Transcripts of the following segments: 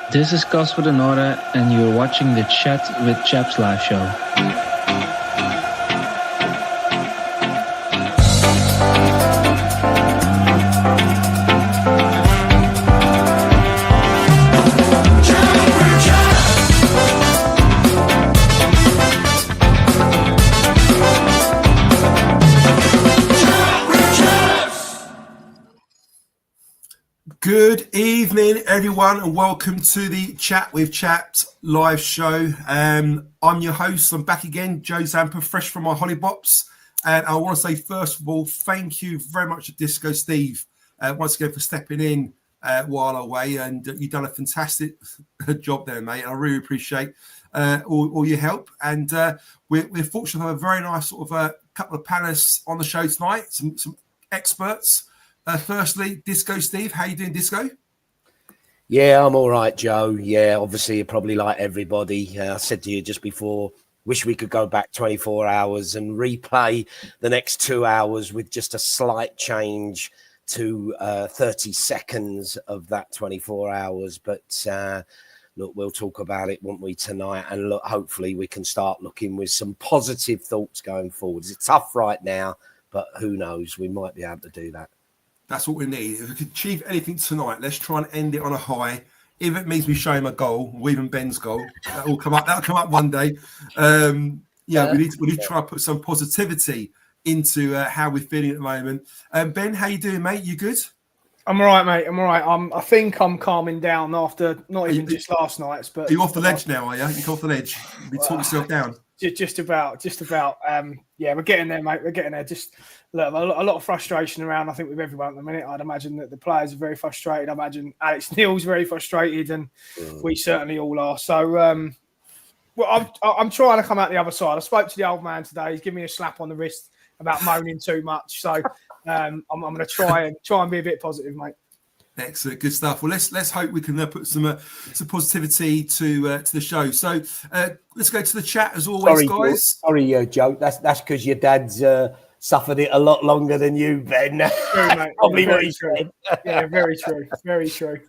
This is Cas with Anora, and you're watching the Chat with Chaps live show. Good evening, everyone, and welcome to the Chat with Chaps live show. I'm your host. I'm back again, Joe Zampa, fresh from my Hollybops. And I want to say, first of all, thank you very much to Disco Steve once again for stepping in while away. And you've done a fantastic job there, mate. I really appreciate all your help. And we're fortunate to have a very nice sort of couple of panelists on the show tonight, some experts. Firstly, Disco Steve, how you doing, Disco? Yeah, I'm all right, Joe. Yeah, obviously, you're probably like everybody. I said to you just before, wish we could go back 24 hours and replay the next 2 hours with just a slight change to 30 seconds of that 24 hours. But look, we'll talk about it, won't we, tonight? And look, hopefully we can start looking with some positive thoughts going forward. It's tough right now, but who knows? We might be able to do that. That's what we need. If we could achieve anything tonight, let's try and end it on a high. If it means we show him a goal, or even Ben's goal, that'll come up one day. We need to try and put some positivity into how we're feeling at the moment. Ben, how you doing, mate? You good? I'm all right, mate. I'm all right. I think I'm calming down after not even just last night's. But are you off the ledge now? Are you? You're off the ledge. You talk yourself down. Just about. Yeah, we're getting there, mate. We're getting there. Just look, a lot of frustration around, I think, with everyone at the minute. I'd imagine that the players are very frustrated. I imagine Alex Neil's very frustrated, and we certainly all are. So, I'm trying to come out the other side. I spoke to the old man today. He's giving me a slap on the wrist about moaning too much. So, I'm going to try and be a bit positive, mate. Excellent, good stuff. Well, let's hope we can put some positivity to the show. So let's go to the chat as always, guys. Sorry, Joe. That's because your dad's suffered it a lot longer than you, Ben. True, mate. Probably yeah, what he said. Yeah, very true. Very true.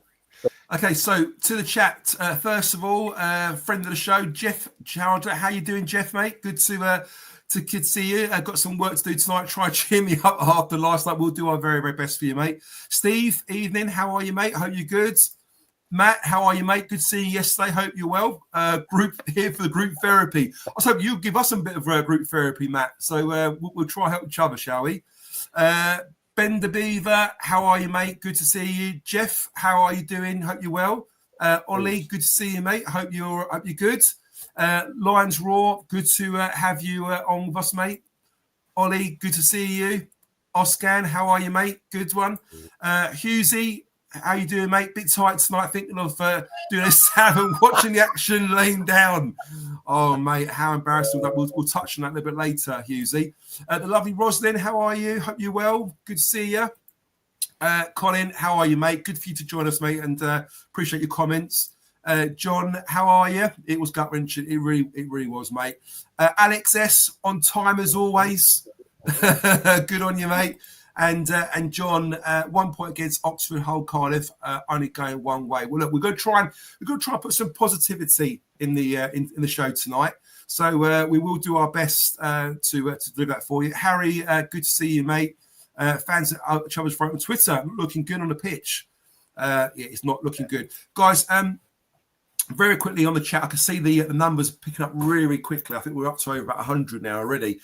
Okay, so to the chat. First of all, friend of the show, Jeff Chowder. How you doing, Jeff, mate? Good to see you. I've got some work to do tonight. Try and cheer me up after last night. We'll do our very, very best for you, mate. Steve, evening. How are you, mate? Hope you're good. Matt, how are you, mate? Good seeing you yesterday. Hope you're well. Group here for the group therapy. I was hoping you'll give us a bit of group therapy, Matt. So we'll try and help each other, shall we? Ben the Beaver, how are you, mate? Good to see you. Jeff, how are you doing? Hope you're well. Ollie, good to see you, mate. Hope you're good. Lions Raw, good to have you on with us, mate. Ollie, good to see you. Oscan, how are you, mate? Good one. Hughesy, how you doing, mate? Bit tight tonight, thinking of doing a salmon, watching the action laying down. Oh, mate, how embarrassing. We'll touch on that a little bit later, Hughesy. The lovely Roslyn, how are you? Hope you're well. Good to see you. Colin, how are you, mate? Good for you to join us, mate, and appreciate your comments. John, how are you? It was gut-wrenching. It really was, mate. Alex S, on time as always. Good on you, mate. And John, 1 point against Oxford, Hull, Cardiff, only going one way. Well, look, we're going to try and put some positivity in the show tonight. So we will do our best to do that for you. Harry, good to see you, mate. Fans at each other's front on Twitter, looking good on the pitch. It's not looking good, guys. Very quickly on the chat, I can see the numbers picking up really quickly. I think we're up to over about 100 now already.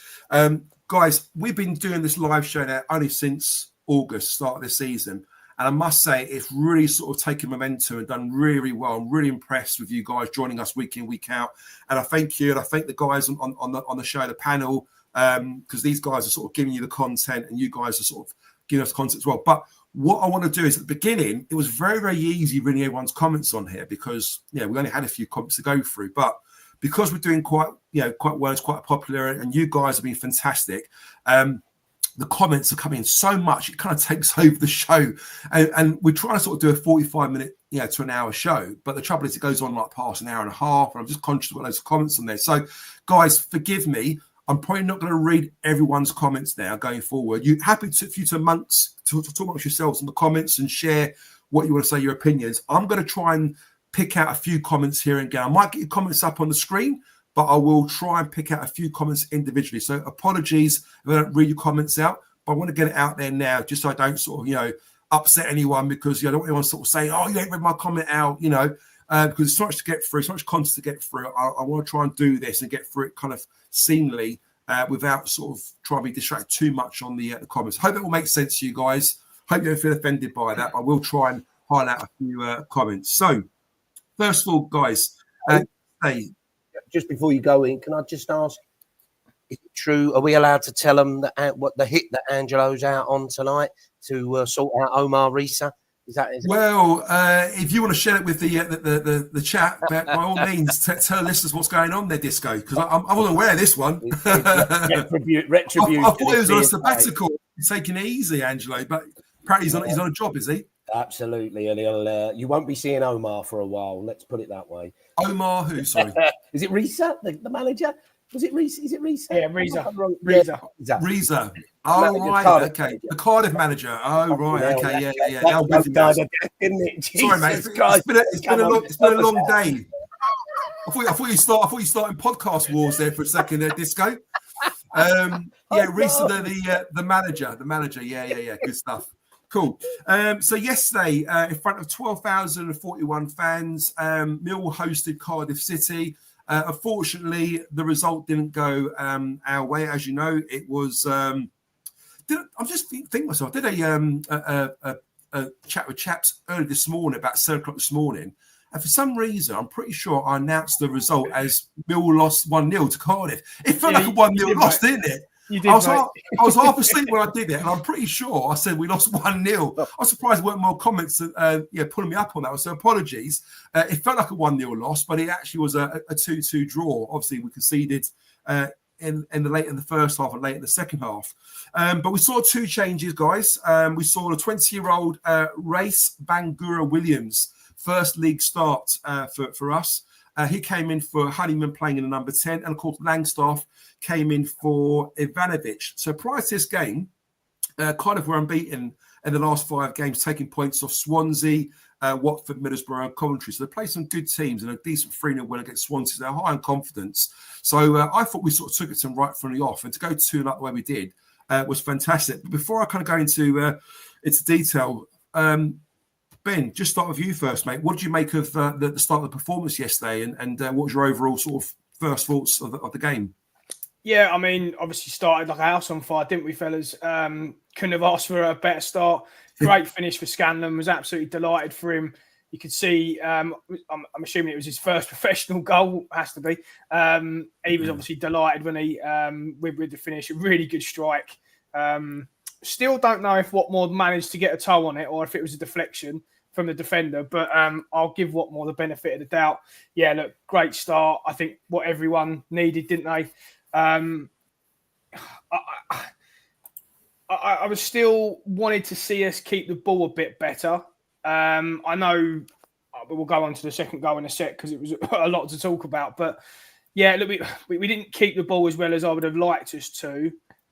Guys, we've been doing this live show now only since August, start of this season. And I must say, it's really sort of taken momentum and done really well. I'm really impressed with you guys joining us week in, week out. And I thank you. And I thank the guys on the show, the panel, because these guys are sort of giving you the content and you guys are sort of giving us content as well. But what I want to do is at the beginning, it was very, very easy reading everyone's comments on here because, we only had a few comments to go through. But because we're doing quite well, it's quite popular, and you guys have been fantastic. The comments are coming in so much, it kind of takes over the show. And we're trying to sort of do a 45-minute, to an hour show. But the trouble is it goes on like past an hour and a half, and I'm just conscious of those comments on there. So, guys, forgive me. I'm probably not going to read everyone's comments now going forward. You're happy for you to talk amongst yourselves in the comments and share what you want to say, your opinions. I'm going to try and pick out a few comments here and there. I might get your comments up on the screen, but I will try and pick out a few comments individually. So apologies if I don't read your comments out, but I want to get it out there now, just so I don't sort of, upset anyone, because I don't want anyone sort of saying, oh, you ain't read my comment out, because it's so much to get through, so much content to get through. I want to try and do this and get through it kind of seamlessly without sort of trying to be distracted too much on the comments. Hope it will make sense to you guys. Hope you don't feel offended by that. I will try and highlight a few comments. So, first of all, guys, hey. Just before you go in, can I just ask, is it true? Are we allowed to tell them that what the hit that Angelo's out on tonight to sort out Omar Risa? Is that well? If you want to share it with the chat, by all means, tell listeners what's going on there, Disco, because I wasn't aware of this one. Retribution. I thought he was on a sabbatical, taking it easy, Angelo, but apparently he's on a job, is he? Absolutely, and you won't be seeing Omar for a while. Let's put it that way. Omar, who? Sorry, is it Risa, the manager? Was it Risa? Is it Risa? Yeah, Risa. Risa. Oh, right. Okay. The Cardiff manager. Oh, right. Okay. Yeah. Sorry, mate. It's been a long day. I thought you started podcast wars there for a second there, Disco. Risa, the manager. Yeah. Good stuff. Cool. So yesterday, in front of 12,041 fans, Millwall hosted Cardiff City. Unfortunately, the result didn't go our way. As you know, it was. I'm just thinking myself. I did a chat with chaps early this morning, about 7 o'clock this morning, and for some reason, I'm pretty sure I announced the result as Millwall lost 1-0 to Cardiff. It felt like a 1-0 loss, didn't it? You did, I was half asleep when I did it, and I'm pretty sure I said we lost 1-0. I was surprised there weren't more comments pulling me up on that. So apologies. It felt like a 1-0 loss, but it actually was a 2-2 draw. Obviously, we conceded in the first half and late in the second half. But we saw two changes, guys. We saw the 20-year-old Race Bangura Williams first league start for us. He came in for Honeyman playing in the number 10, and of course Langstaff came in for Ivanovic. So prior to this game, Cardiff were unbeaten in the last 5 games, taking points off Swansea, Watford, Middlesbrough, and Coventry. So they played some good teams and a decent 3-0 win against Swansea. They're high on confidence. So I thought we sort of took it to them right from the off, and to go 2-0 the way we did was fantastic. But before I kind of go into detail, Ben, just start with you first, mate. What did you make of the start of the performance yesterday, and what was your overall sort of first thoughts of the game? Yeah, I mean, obviously started like a house on fire, didn't we, fellas? Couldn't have asked for a better start. Great finish for Scanlon. Was absolutely delighted for him. You could see, I'm assuming it was his first professional goal, has to be. He was obviously delighted when he with the finish. A really good strike. Still don't know if Watmore managed to get a toe on it or if it was a deflection from the defender, but I'll give Watmore the benefit of the doubt. Yeah, look, great start. I think what everyone needed, didn't they? I was still wanted to see us keep the ball a bit better. I know we'll go on to the second goal in a sec because it was a lot to talk about. But yeah, look, we didn't keep the ball as well as I would have liked us to.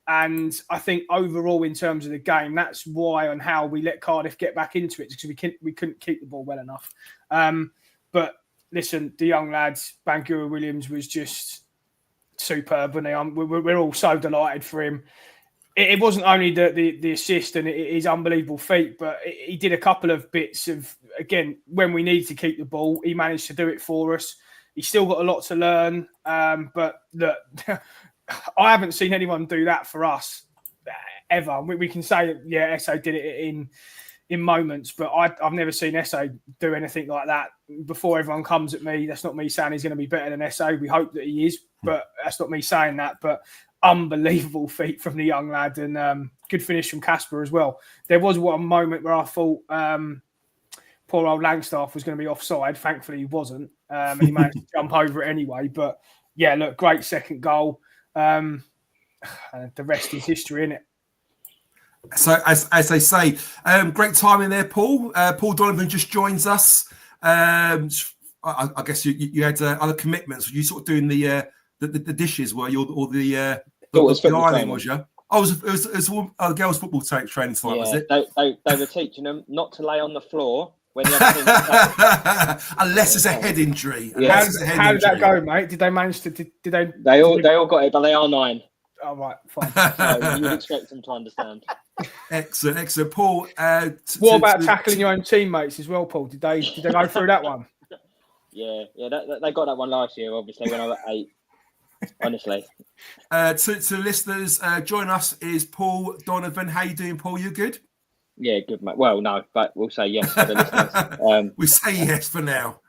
And I think overall, in terms of the game, that's why and how we let Cardiff get back into it, because we couldn't keep the ball well enough. But listen, the young lads, Bangura Williams was just superb, and we're all so delighted for him. It wasn't only the assist and his unbelievable feat, but he did a couple of bits of, again, when we needed to keep the ball, he managed to do it for us. He's still got a lot to learn, but look, I haven't seen anyone do that for us ever. We can say, yeah, Esse did it in moments, but I've never seen Esse do anything like that. Before everyone comes at me, that's not me saying he's going to be better than Esse. We hope that he is, but that's not me saying that. But unbelievable feat from the young lad, and good finish from Casper as well. There was one moment where I thought poor old Langstaff was going to be offside. Thankfully, he wasn't, and he managed to jump over it anyway. But yeah, look, great second goal. The rest is history, isn't it? So, as they say, great timing there, Paul. Paul Donovan just joins us. I guess you had other commitments. Were you sort of doing the dishes, were you, or the ironing, was you? Oh, it was girls' football training time, was it? They were teaching them not to lay on the floor when the other team Unless it's a head injury. Yeah. How did that go, mate? Did they manage to? Did they? They all got it, but they are 9. Oh, right, fine. So you'd expect them to understand. Excellent. Paul, what about tackling your own teammates as well, Paul? Did they go through that one? Yeah. They got that one last year, obviously, when I was 8. Honestly. To listeners, join us is Paul Donovan. How you doing, Paul? You good? Yeah, good, mate. Well, no, but we'll say yes for the listeners. We say yes for now.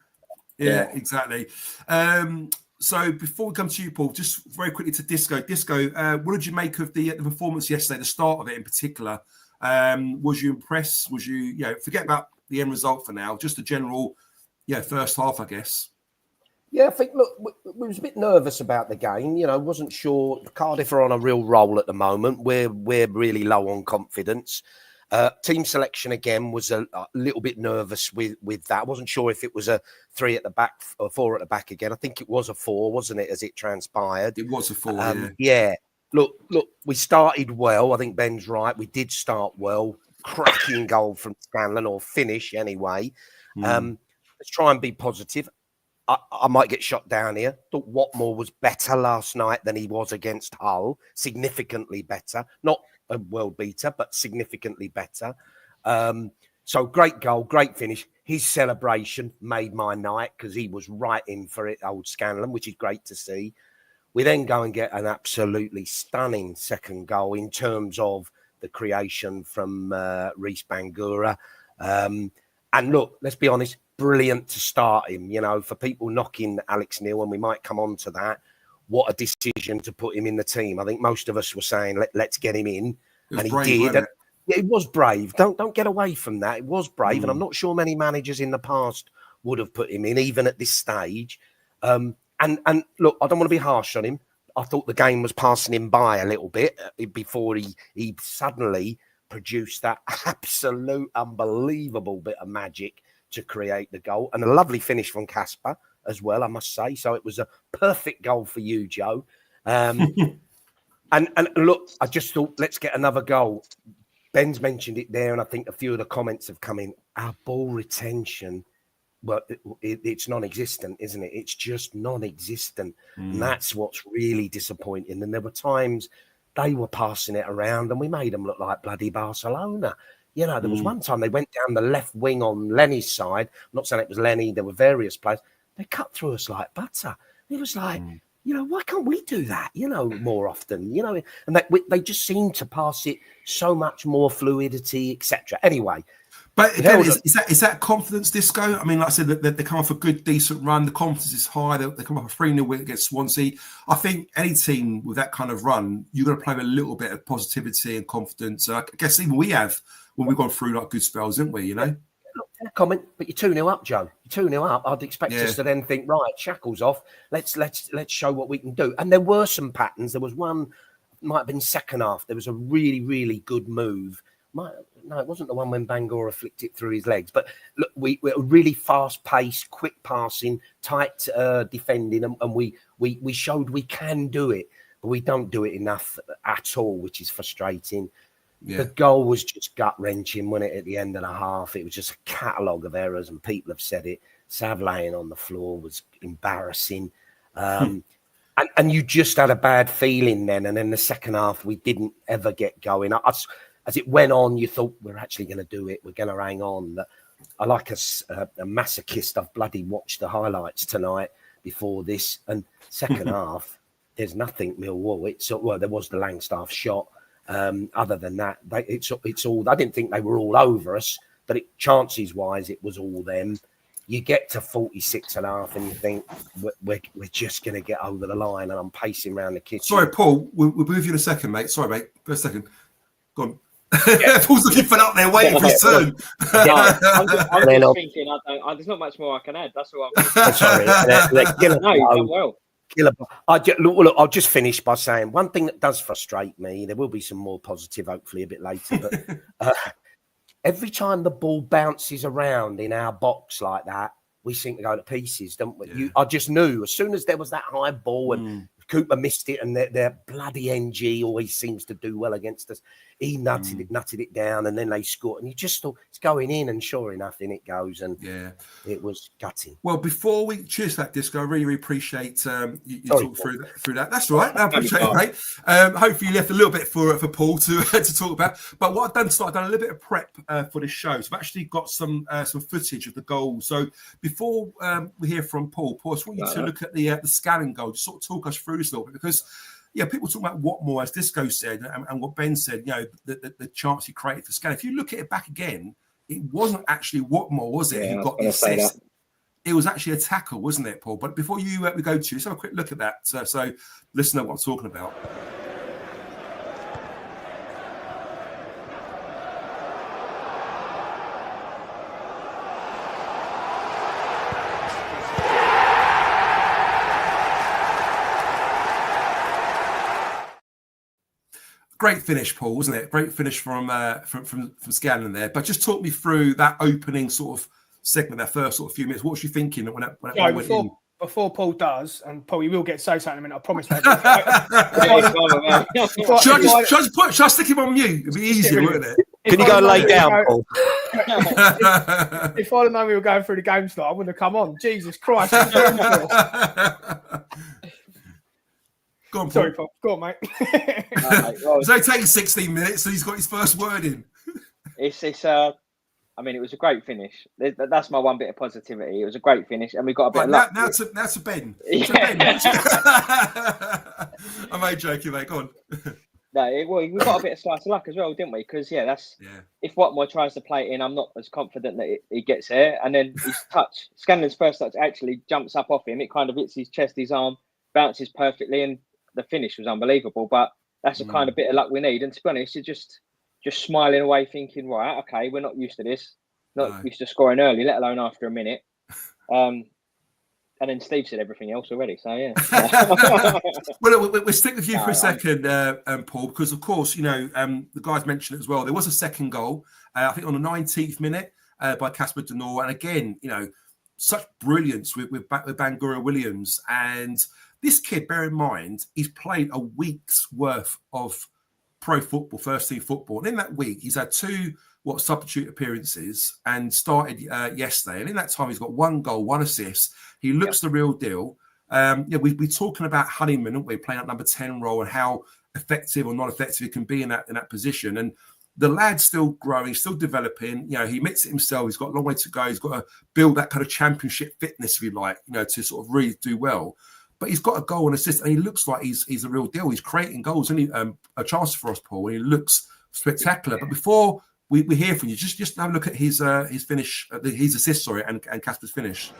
Yeah. Exactly. So before we come to you, Paul, just very quickly to Disco. Disco, what did you make of the performance yesterday, the start of it in particular? Was you impressed? Was you, forget about the end result for now, just the general, first half, I guess. Yeah, I think, look, we was a bit nervous about the game. Wasn't sure. Cardiff are on a real roll at the moment. We're really low on confidence. Team selection again was a little bit nervous with that. I wasn't sure if it was a 3 at the back or 4 at the back again. I think it was a 4, wasn't it, as it transpired? It was a 4, yeah. Look, we started well. I think Ben's right. We did start well. Cracking goal from Scanlon, or finish anyway. Let's try and be positive. I might get shot down here. Thought Watmore was better last night than he was against Hull. Significantly better. Not a world beater, but significantly better. So great goal, great finish. His celebration made my night because he was right in for it, old Scanlon, which is great to see. We then go and get an absolutely stunning second goal in terms of the creation from Reece Bangura. And look, let's be honest, brilliant to start him. For people knocking Alex Neil, and we might come on to that, what a decision to put him in the team. I think most of us were saying, let's get him in. And he did. And it was brave. Don't get away from that. It was brave. And I'm not sure many managers in the past would have put him in, even at this stage. And look, I don't want to be harsh on him. I thought the game was passing him by a little bit before he suddenly produced that absolute unbelievable bit of magic to create the goal. And a lovely finish from Casper as well, I must say. So it was a perfect goal for you, Joe. And look, I just thought, let's get another goal. Ben's mentioned it there, and I think a few of the comments have come in. Our ball retention, well, it's non-existent, isn't it? It's just non-existent. And that's what's really disappointing. And there were times they were passing it around and we made them look like bloody Barcelona. There was one time they went down the left wing on Lenny's side. I'm not saying it was Lenny. There were various players. They cut through us like butter. It was like, why can't we do that, more often, and they just seem to pass it so much more fluidity, etc. Anyway. But again, is that confidence, Disco? I mean, like I said, they come off a good, decent run. The confidence is high. They come off a 3-0 win against Swansea. I think any team with that kind of run, you've got to play with a little bit of positivity and confidence. I guess even we have when we've gone through like good spells, haven't we? Comment, but you're 2-0 up, Joe. You're 2-0 up. I'd expect us to then think, right, shackles off. Let's show what we can do. And there were some patterns. There was one, might have been second half. There was a really, really good move. No, it wasn't the one when Bangura flicked it through his legs. But look, we're really fast-paced, quick passing, tight defending, and we showed we can do it, but we don't do it enough at all, which is frustrating. Yeah. The goal was just gut-wrenching, wasn't it, at the end of the half? It was just a catalogue of errors, and people have said it. Sav laying on the floor was embarrassing. And you just had a bad feeling then, and in the second half, we didn't ever get going. As it went on, you thought, we're actually going to do it. We're going to hang on. I like a masochist. I've bloody watched the highlights tonight before this. And second half, there's nothing Millwall. There was the Langstaff shot. Other than that, it's all. I didn't think they were all over us, but chances-wise, it was all them. You get to 46 and a half and you think, we're just going to get over the line, and I'm pacing around the kitchen. Sorry, Paul. We'll move you in a second, mate. Sorry, mate. For a second. Go on. Yeah. Paul's looking for up there, waiting for his turn. I'm just thinking, there's not much more I can add. That's all I'm thinking. Sorry. No, you've done well. I'll just finish by saying one thing that does frustrate me. There will be some more positive, hopefully, a bit later. But every time the ball bounces around in our box like that, we seem to go to pieces, don't we? Yeah. I just knew as soon as there was that high ball and Cooper missed it, and their bloody NG always seems to do well against us. he nutted it down, and then they scored. And you just thought it's going in, and sure enough, in it goes. And it was gutting. Well, before we cheers that, Disco, I really appreciate you talk through that. That's all right. I appreciate it, mate. Hopefully, you left a little bit for Paul to talk about. But what I've done tonight, I've done a little bit of prep for this show. So I've actually got some footage of the goals. So before we hear from Paul, I just want you to look at the Scallon goal. Just sort of talk us through this a little bit, because people talk about Watmore, as Disco said, and what Ben said. The chance he created for Scallon. If you look at it back again, it wasn't actually Watmore, was it? Who got the assist? It was actually a tackle, wasn't it, Paul? But before we go to, let's have a quick look at that, so listen to what I'm talking about. Great finish, Paul, wasn't it? Great finish from Scanlon there. But just talk me through that opening sort of segment, that first sort of few minutes. What was you thinking when that went in? Before Paul does, and Paul, you will get to say something in a minute, I promise. Should I stick him on mute? It'd be easier, wouldn't it? Can you go lay down, Paul? If I'd have known we were going through the game tonight, I wouldn't have come on. Jesus Christ. Go on, Paul. Sorry, Paul. Go on, mate. It's only taking 16 minutes, so he's got his first word in. It was a great finish. That's my one bit of positivity. It was a great finish, and we got a bit of luck. Now to Ben. Yeah. I'm only joking, mate. Go on. We got a bit of slice of luck as well, didn't we? Because if Watmore tries to play it in, I'm not as confident that he gets there. And then his touch, Scanlon's first touch actually jumps up off him. It kind of hits his chest, his arm, bounces perfectly, and the finish was unbelievable. But that's the kind of bit of luck we need. And to be honest, you're just smiling away, thinking, right, okay, we're not used to this, used to scoring early, let alone after a minute. And then Steve said everything else already. So yeah. Well, we'll stick with you for a second, Paul, because of course, the guys mentioned it as well. There was a second goal, I think on the 19th minute by Casper Denor, and again, such brilliance with Bangura Williams. And this kid, bear in mind, he's played a week's worth of pro football, first team football, and in that week he's had two substitute appearances and started yesterday, and in that time he's got 1 goal, 1 assist. He looks the real deal. We're talking about Honeyman, aren't we, playing that number 10 role and how effective or not effective he can be in that position. And the lad's still growing, still developing. He admits it himself. He's got a long way to go. He's got to build that kind of championship fitness, if you like, to sort of really do well. But he's got a goal and assist, and he looks like he's a real deal. He's creating goals, and a chance for us, Paul. And he looks spectacular. But before we hear from you, just have a look at his finish, his assist, and Casper's finish.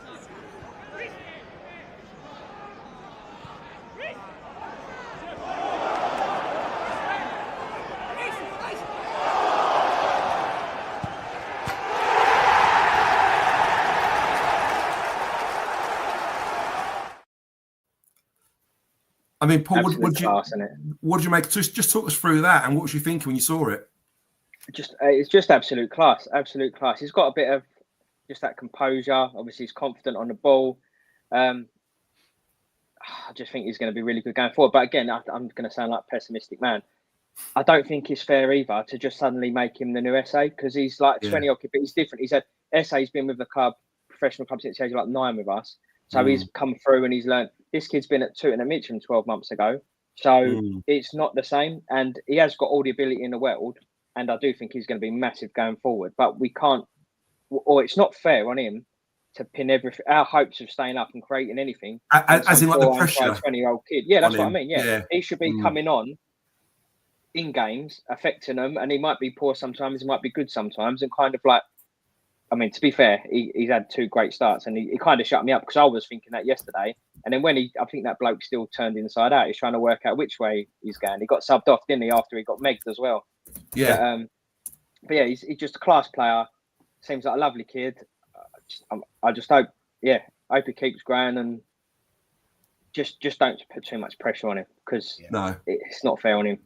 I mean, Paul, what did you make? Just talk us through that, and what was you thinking when you saw it? It's just absolute class, absolute class. He's got a bit of just that composure. Obviously, he's confident on the ball. I just think he's going to be really good going forward. But again, I'm going to sound like a pessimistic man. I don't think it's fair either to just suddenly make him the new SA, because he's like 20 odd, but he's different. He's had SA's been with the club, professional club, since he was like 9 with us. So he's come through and he's learned. This kid's been at Tooting and Mitcham 12 months ago. So it's not the same. And he has got all the ability in the world. And I do think he's going to be massive going forward. But we can't, or it's not fair on him to pin our hopes of staying up and creating anything. As in like the pressure. 20-year-old kid. Yeah, that's what I mean. Yeah. He should be coming on in games, affecting them. And he might be poor sometimes, he might be good sometimes. And kind of like, I mean, to be fair, he's had 2 great starts, and he kind of shut me up, because I was thinking that yesterday. And then when I think that bloke still turned inside out. He's trying to work out which way he's going. He got subbed off, didn't he, after he got megged as well. Yeah. But yeah, he's just a class player. Seems like a lovely kid. I just hope he keeps growing, and just don't put too much pressure on him, because it's not fair on him.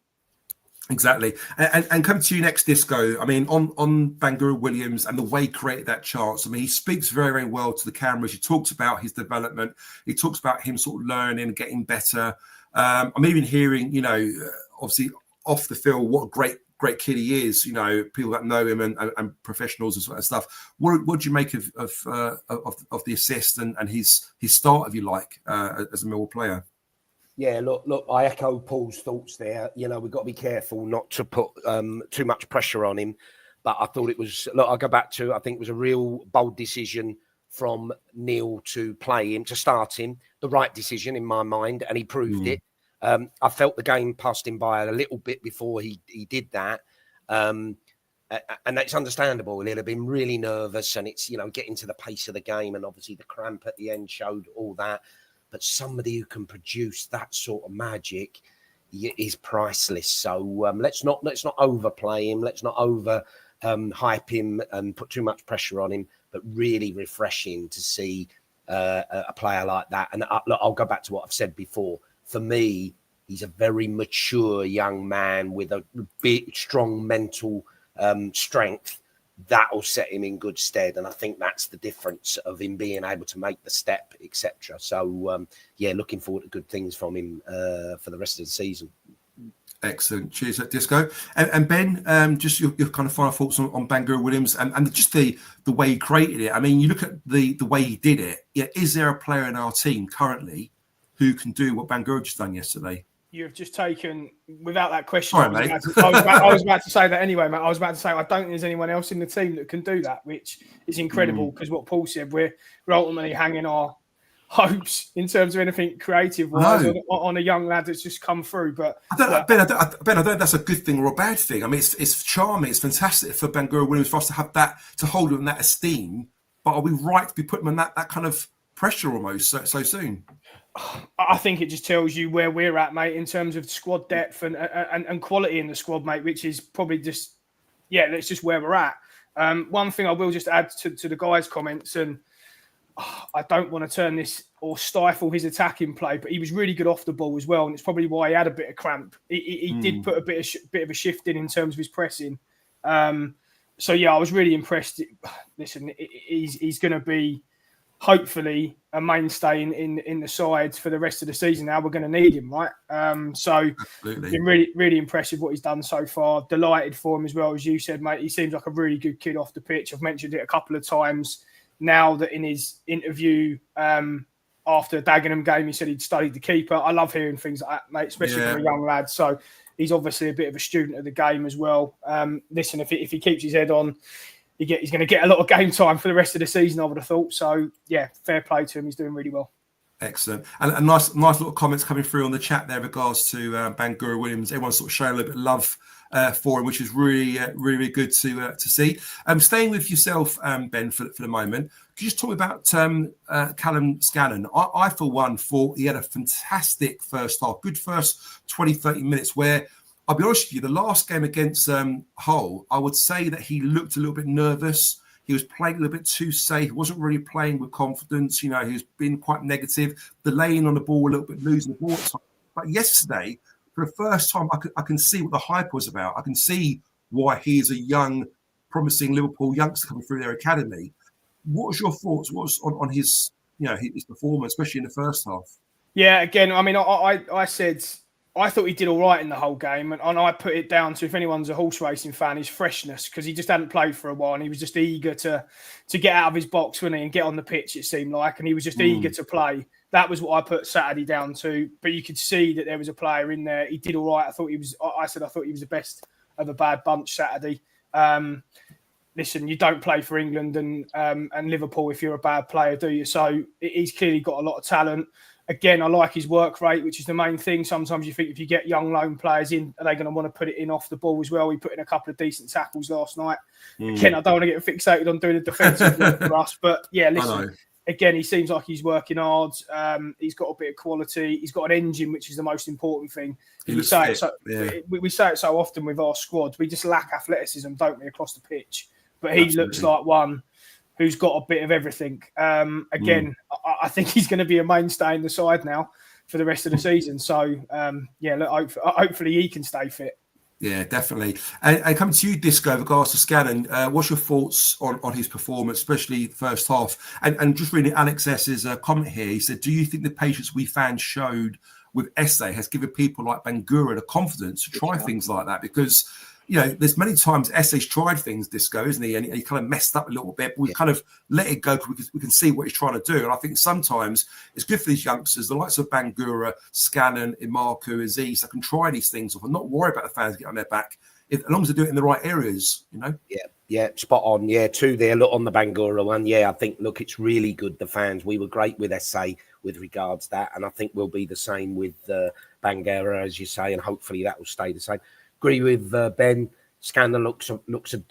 Exactly. And come to you next, Disco. I mean, on Bangura Williams and the way he created that chance, I mean, he speaks very, very well to the cameras. He talks about his development. He talks about him sort of learning, getting better. I'm even hearing, obviously off the field, what a great great kid he is, you know, people that know him and professionals and sort of stuff. What do you make of the assist and his start, if you like, as a Millwall player? Yeah, look, I echo Paul's thoughts there. You know, we've got to be careful not to put too much pressure on him. But I thought it was, look, I'll go back to, I think it was a real bold decision from Neil to play him, to start him. The right decision in my mind, and he proved it. I felt the game passed him by a little bit before he did that. And that's understandable. He'll have been really nervous, and it's, you know, getting to the pace of the game, and obviously the cramp at the end showed all that. But somebody who can produce that sort of magic is priceless. So let's not overplay him. Let's not hype him and put too much pressure on him. But really refreshing to see a player like that. And look, I'll go back to what I've said before. For me, he's a very mature young man with a big, strong mental strength that will set him in good stead. And I think that's the difference of him being able to make the step, etc. So, yeah, looking forward to good things from him for the rest of the season. Excellent. Cheers, Disco. And Ben, just your kind of final thoughts on Bangura Williams and just the way he created it. I mean, you look at the way he did it. Yeah, is there a player in our team currently who can do what Bangura just done yesterday? You've just taken, without that question, Sorry, mate. I was about to say that anyway, mate. I was about to say, I don't think there's anyone else in the team that can do that, which is incredible because what Paul said, we're ultimately hanging our hopes in terms of anything creative on a young lad that's just come through. But I don't know if that's a good thing or a bad thing. I mean, it's charming. It's fantastic for Bangura Williams for us to have that, to hold him in that esteem. But are we right to be putting him in that kind of pressure almost so soon? I think it just tells you where we're at, mate, in terms of squad depth and quality in the squad, mate, which is probably just, that's just where we're at. One thing I will just add to the guys' comments, and I don't want to turn this or stifle his attacking play, but he was really good off the ball as well, and it's probably why he had a bit of cramp. He did put a bit of a shift in terms of his pressing. So, yeah, I was really impressed. Listen, he's going to be hopefully a mainstay in the side for the rest of the season. Now we're going to need him, right? So absolutely. Been really, really impressive what he's done so far. Delighted for him as well, as you said, mate. He seems like a really good kid off the pitch. I've mentioned it a couple of times now that in his interview after the Dagenham game, he said he'd studied the keeper. I love hearing things like that, mate, especially from a young lad. So he's obviously a bit of a student of the game as well. Listen, if he keeps his head on, he's going to get a lot of game time for the rest of the season, I would have thought. So, yeah, fair play to him. He's doing really well. Excellent. And nice little comments coming through on the chat there in regards to Bangura Williams. Everyone's sort of showing a little bit of love for him, which is really good to see. Staying with yourself, Ben, for the moment, could you just talk about Callum Scanlon? I, for one, thought he had a fantastic first half, good first 20, 30 minutes where, I'll be honest with you, the last game against Hull, I would say that he looked a little bit nervous. He was playing a little bit too safe. He wasn't really playing with confidence. You know, he was being quite negative, delaying on the ball a little bit, losing the ball. But yesterday, for the first time, I can see what the hype was about. I can see why he is a young, promising Liverpool youngster coming through their academy. What was your thoughts? What was on his, his performance, especially in the first half? Yeah, again, I mean, I said I thought he did all right in the whole game, and I put it down to, if anyone's a horse racing fan, his freshness, because he just hadn't played for a while, and he was just eager to get out of his box, wasn't he, and get on the pitch, it seemed like, and he was just eager to play. That was what I put Saturday down to, but you could see that there was a player in there. He did all right. I thought he was the best of a bad bunch Saturday. Listen, you don't play for England and Liverpool if you're a bad player, do you? So he's clearly got a lot of talent. Again, I like his work rate, which is the main thing. Sometimes you think if you get young loan players in, are they going to want to put it in off the ball as well? He put in a couple of decent tackles last night. Again, I don't want to get fixated on doing the defensive work for us. But yeah, listen, again, he seems like he's working hard. He's got a bit of quality. He's got an engine, which is the most important thing. We say it so often with our squad. We just lack athleticism, don't we, across the pitch? But he looks like one who's got a bit of everything. Again, I think he's going to be a mainstay in the side now for the rest of the season. So, hopefully he can stay fit. Yeah, definitely. And coming to you, Disco, with regards to Scanlon, what's your thoughts on his performance, especially the first half? And just reading Alex S's comment here, he said, do you think the patience we fans showed with Esse has given people like Bangura the confidence to try things like that? Because there's many times Esse's tried things, Disco, isn't he? And he kind of messed up a little bit, but we've kind of let it go because we can see what he's trying to do. And I think sometimes it's good for these youngsters, the likes of Bangura, Scanlon, Imaku, Aziz, that can try these things off and not worry about the fans getting on their back, as long as they do it in the right areas, Yeah, spot on. Yeah, two there. Look on the Bangura one. Yeah, I think, look, it's really good. The fans, we were great with SA with regards to that. And I think we'll be the same with Bangura, as you say, and hopefully that will stay the same. Agree with Ben. Scanlon looks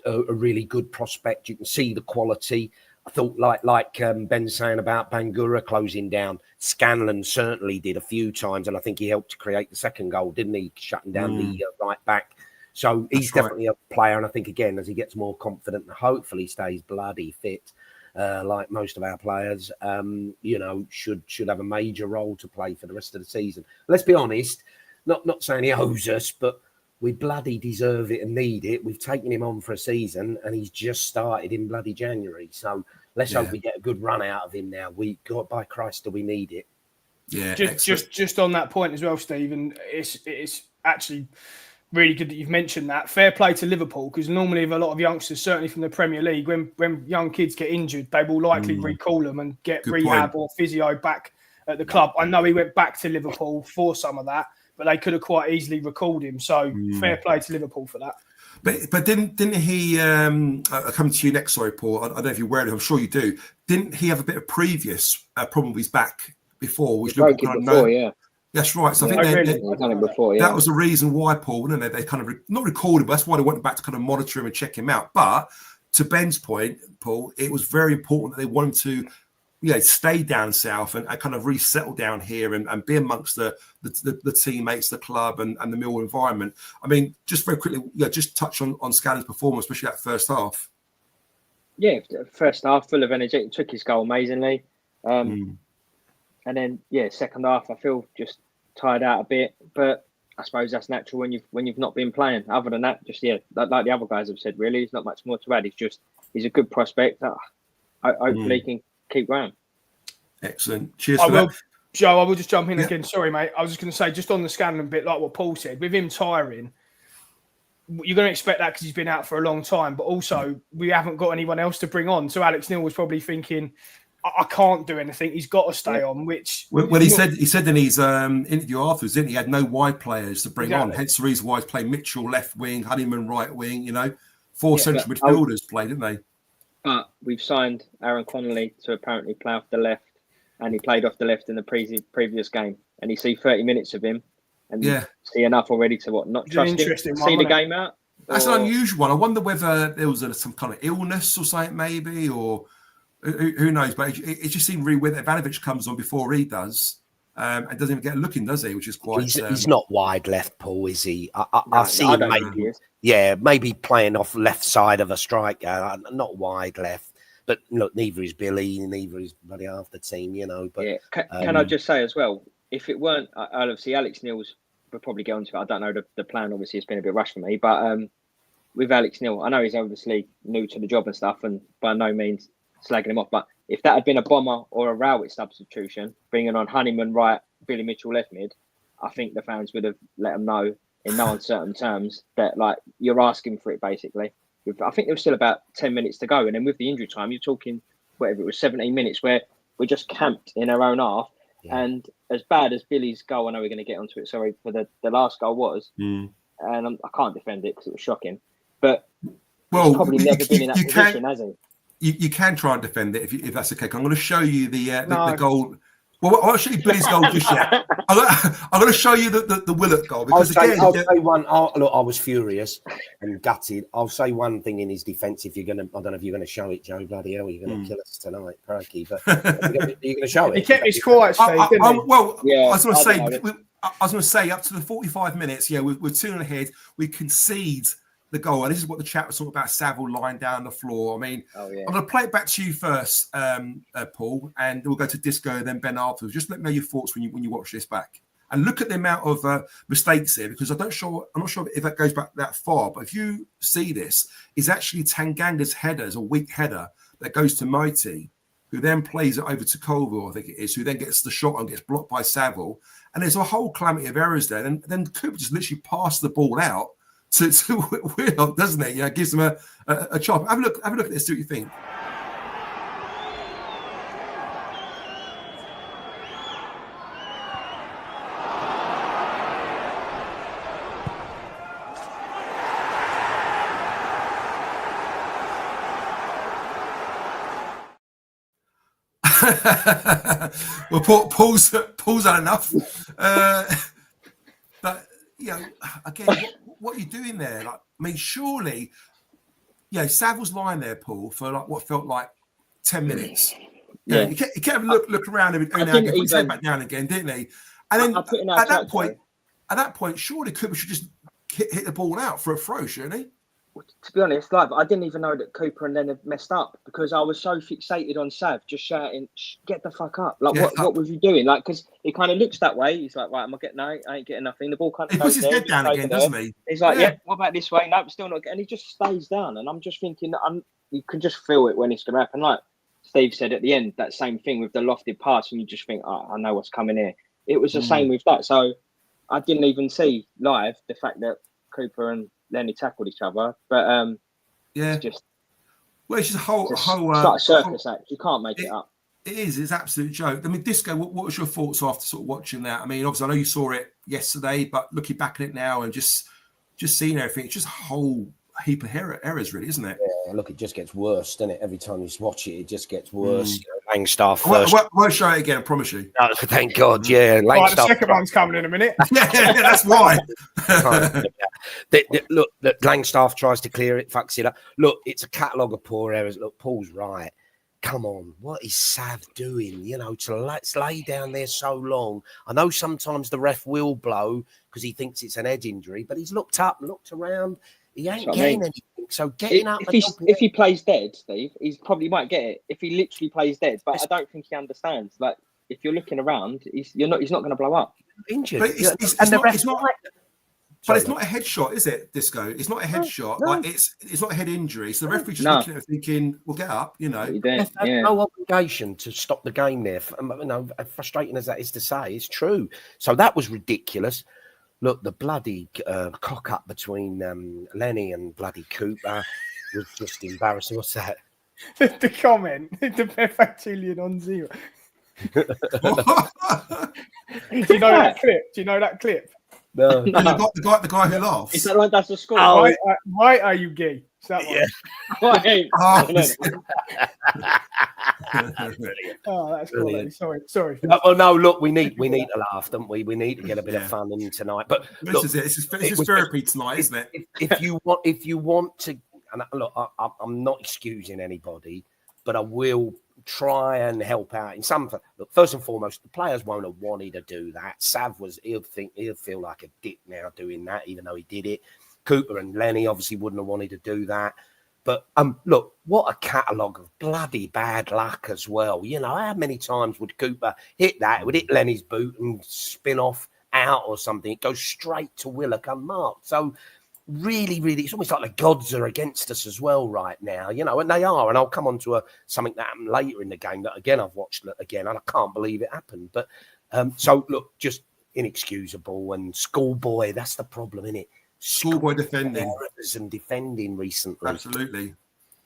a really good prospect. You can see the quality. I thought, like Ben's saying about Bangura closing down, Scanlon certainly did a few times. And I think he helped to create the second goal, didn't he? Shutting down the right back. So he's definitely a player, and I think, again, as he gets more confident and hopefully stays bloody fit, like most of our players, should have a major role to play for the rest of the season. Let's be honest, not saying he owes us, but we bloody deserve it and need it. We've taken him on for a season, and he's just started in bloody January. So let's hope we get a good run out of him now. By Christ, do we need it? Yeah, just on that point as well, Stephen. It's actually really good that you've mentioned that. Fair play to Liverpool, because normally with a lot of youngsters, certainly from the Premier League, when young kids get injured, they will likely recall them and get Good rehab point. or physio back at the club. I know he went back to Liverpool for some of that, but they could have quite easily recalled him. So fair play to Liverpool for that. But didn't he? I'll come to you next. Sorry, Paul. I don't know if you're aware of it. I'm sure you do. Didn't he have a bit of previous problem with his back before? Which Liverpool kind of know. Yeah. That's right. So I think they've done it before. Yeah. That was the reason why, Paul, wasn't it? They kind of not recorded, but that's why they went back to kind of monitor him and check him out. But to Ben's point, Paul, it was very important that they wanted to, stay down south and kind of resettle down here and be amongst the teammates, the club, and the Millwall environment. I mean, just very quickly, just touch on Scannon's performance, especially that first half. Yeah, first half full of energy. He took his goal amazingly. And then, second half, I feel just tired out a bit, but I suppose that's natural when you've not been playing. Other than that, just like the other guys have said, really, there's not much more to add. He's a good prospect. Hopefully, he can keep going. Excellent. Cheers for that. Joe, I will just jump in again. Sorry, mate. I was just going to say, just on the Scanlon bit, like what Paul said, with him tiring, you're going to expect that because he's been out for a long time, but also we haven't got anyone else to bring on. So Alex Neil was probably thinking, I can't do anything. He's got to stay on. Which he said in his interview afterwards, didn't he? Had no wide players to bring on. Hence the reason why he's playing Mitchell left wing, Honeyman right wing. Four central midfielders play, didn't they? But we've signed Aaron Connolly to apparently play off the left, and he played off the left in the previous game. And you see 30 minutes of him, and you see enough already to not trust him, see the game out. That's an unusual one. I wonder whether there was some kind of illness or something, maybe, or. Who knows? But it just seemed really weird that Ivanovic comes on before he does, and doesn't even get a look in, does he? Which is quite. He's not wide left, Paul, is he? I see him maybe playing off left side of a striker, not wide left. But look, neither is Billy, neither is bloody half the team, But can I just say as well, if it weren't, obviously Alex Neil's, we'll probably get onto it. I don't know the plan. Obviously, it's been a bit rushed for me, but with Alex Neil, I know he's obviously new to the job and stuff, and by no means slagging him off, but if that had been a Bomber or a Rowett substitution, bringing on Honeyman right, Billy Mitchell left mid, I think the fans would have let them know in no uncertain terms that you're asking for it basically. I think there was still about 10 minutes to go, and then with the injury time, you're talking whatever it was, 17 minutes where we're just camped in our own half. And as bad as Billy's goal, I know we're going to get onto it. Sorry, for the last goal was, and I can't defend it because it was shocking, but he's probably never been in that position, has he? You can try and defend it if that's okay. I'm going to show you the goal. Well, I'll show you Billy's goal just yet. I'm going to show you the Willett goal because I'll say one. Look, I was furious and gutted. I'll say one thing in his defence. If you're going to, I don't know if you're going to show it, Joe. Bloody hell, you're going to kill us tonight, crikey. But you're going to show it. He kept his quiet, Steve, didn't he? I was going to say up to the 45 minutes. Yeah, we're 2-0 ahead. We concede the goal, and this is what the chat was talking about. Saville lying down the floor. I mean, I'm going to play it back to you first, Paul, and we'll go to Disco and then Ben afterwards. Just let me know your thoughts when you watch this back, and look at the amount of mistakes here, because I'm not sure if that goes back that far. But if you see this, is actually Tanganga's header, is a weak header that goes to Mighty, who then plays it over to Colville, I think it is, who then gets the shot and gets blocked by Saville, and there's a whole calamity of errors there. And then Cooper just literally passed the ball out to Willock, doesn't it? You know, gives them a chop. Have a look at this. See what you think. Well, Paul's had enough. But you know, again, what are you doing there? Like, I mean, surely, Sav was lying there, Paul, for like what felt like 10 minutes. Yeah, he kept look around every now and again, put his head back down again, didn't he? And then at that point, surely Cooper should just hit the ball out for a throw, shouldn't he? To be honest, I didn't even know that Cooper and Leonard messed up because I was so fixated on Sav, just shouting, "Get the fuck up!" Like, what was you doing? Like, because he kind of looks that way. He's like, "Right, am I getting? No, I ain't getting nothing." The ball kind of he puts his head down again, doesn't he? He's like, "Yeah, what about this way? Nope, still not." And he just stays down, and I'm just thinking, you can just feel it when it's going to happen. Like Steve said at the end, that same thing with the lofted pass, and you just think, "Oh, I know what's coming here." It was the same with that. So I didn't even see live the fact that Cooper and Lenny tackled each other, but it's just a whole it's like a circus act. You can't make it up. It is. It's an absolute joke. I mean, Disco, what was your thoughts after sort of watching that? I mean, obviously, I know you saw it yesterday, but looking back at it now and just seeing everything, it's just a whole heap of errors, really, isn't it? Yeah, look, it just gets worse, doesn't it? Every time you watch it, it just gets worse. Langstaff first. I won't show it again, I promise you. Oh, thank God, yeah. Langstaff. The second one's coming in a minute. yeah, that's why. Look, Langstaff tries to clear it, fucks it up. Look, it's a catalogue of poor errors. Look, Paul's right. Come on, what is Sav doing? You know, to lay down there so long. I know sometimes the ref will blow because he thinks it's an head injury, but he's looked up, looked around. He ain't getting anything. So getting up. If he plays dead, Steve, he probably might get it. If he literally plays dead, but I don't think he understands. Like, if you're looking around, he's not going to blow up. Injured. But it's not a headshot, is it, Disco? It's not a headshot. No. Like it's not a head injury. So the referee's just looking at it thinking, "We'll get up," you know. There's no obligation to stop the game there. You know, frustrating as that is to say, it's true. So that was ridiculous. Look, the bloody cock up between Lenny and bloody Cooper was just embarrassing. What's that? The comment, the perfectillion on zero. Do you know that clip? No. The guy who laughs. Is that like that's the score? Oh, why are you gay? Is that one? Oh, that's brilliant. Sorry. Oh no, look, we need to laugh, don't we? We need to get a bit of fun in tonight. But this is it. This is therapy tonight, isn't it? If you want to, and look, I'm not excusing anybody, but I will try and help out in some. Look, first and foremost, the players won't have wanted to do that. Sav he'll feel like a dick now doing that, even though he did it. Cooper and Lenny obviously wouldn't have wanted to do that. But look, what a catalogue of bloody bad luck as well. You know, how many times would Cooper hit that? It would hit Lenny's boot and spin off out or something. It goes straight to Willock unmarked. So really, really, it's almost like the gods are against us as well right now, you know, and they are. And I'll come on to something that happened later in the game that, again, I've watched again, and I can't believe it happened. But so, look, just inexcusable and schoolboy, that's the problem, isn't it? Schoolboy defending. And defending recently.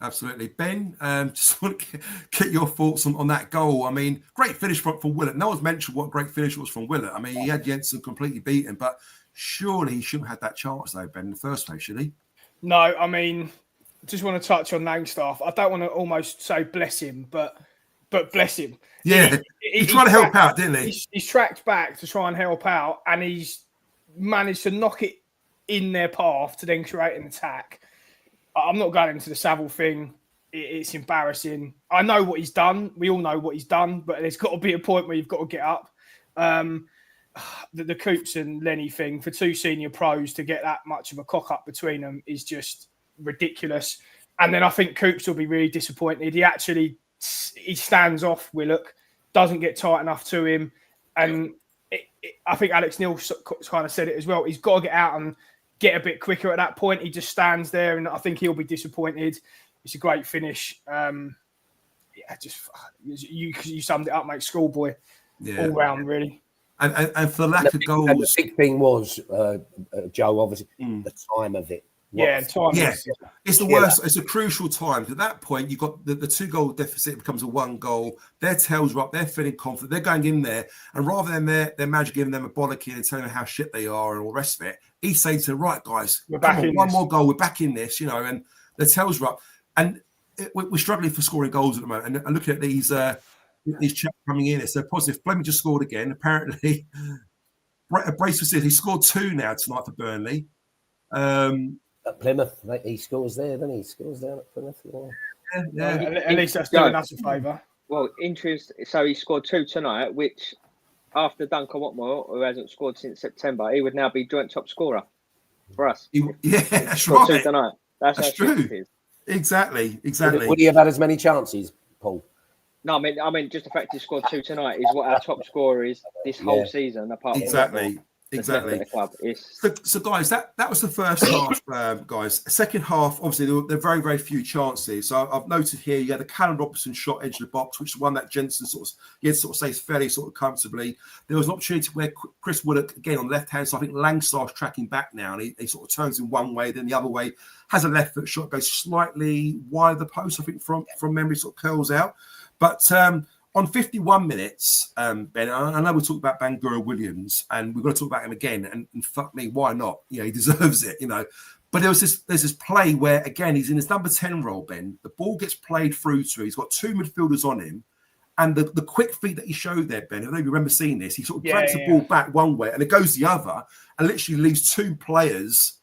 Absolutely. Ben, just want to get your thoughts on that goal. I mean, great finish from Willett. No one's mentioned what great finish was from Willett. I mean, he had Jensen completely beaten, but surely he shouldn't have had that chance, though, Ben, in the first place, should he? No, I mean, just want to touch on Langstaff. I don't want to almost say bless him, but bless him. Yeah, he's trying to help out, didn't he? He's tracked back to try and help out, and he's managed to knock it in their path to then create an attack. I'm not going into the Saville thing. It's embarrassing. I know what he's done. We all know what he's done, but there's got to be a point where you've got to get up. The Coops and Lenny thing, for two senior pros to get that much of a cock up between them is just ridiculous. And then I think Coops will be really disappointed. He stands off Willock, doesn't get tight enough to him. And I think Alex Neil kind of said it as well. He's got to get out and get a bit quicker at that point. He just stands there, and I think he'll be disappointed. It's a great finish. You summed it up, mate. Schoolboy, all round, really. And for the lack of goals, and the big thing was Joe, obviously the time of it. Time. Yeah, it's the killer. worst. It's a crucial time. At that point, you've got the 2-goal deficit becomes a 1 goal. Their tails are up. They're feeling confident. They're going in there, and rather than their manager giving them a bollocking and telling them how shit they are and all the rest of it, he's saying to them, right, guys, We're come back on, in one this. more goal. We're back in this, and the tails are up. And we're struggling for scoring goals at the moment. And looking at these chaps coming in, it's so positive. Fleming just scored again. Apparently, brace for he scored 2 now tonight for Burnley. At Plymouth, he scores there, then he scores down at Plymouth. Yeah. At least that's doing us a favour. Well, interest. So he scored 2 tonight, which after Duncan Watmore, who hasn't scored since September, he would now be joint top scorer for us. That's Scored 2 right. tonight. That's true. Exactly. Would he have had as many chances, Paul? No, I mean, just the fact he scored 2 tonight is what our top scorer is this whole season. Apart from Exactly. The club. So, guys, that was the first half, guys. Second half, obviously, there were very, very few chances. So I've noted here you had the Callum Robertson shot edge of the box, which is one that Jensen sort of saves fairly sort of comfortably. There was an opportunity where Chris Woodard, again, on the left hand side, I think Langstaff's tracking back now, and he sort of turns in one way, then the other way, has a left foot shot, goes slightly wide of the post, I think, from memory, sort of curls out. But on 51 minutes, Ben, I know we talked about Bangura Williams, and we're going to talk about him again. And fuck me, why not? He deserves it, But there's this play where, again, he's in his number 10 role, Ben. The ball gets played through to him. He's got 2 midfielders on him. And the quick feet that he showed there, Ben, I don't know if you remember seeing this. He sort of drags the ball back one way and it goes the other and literally leaves 2 players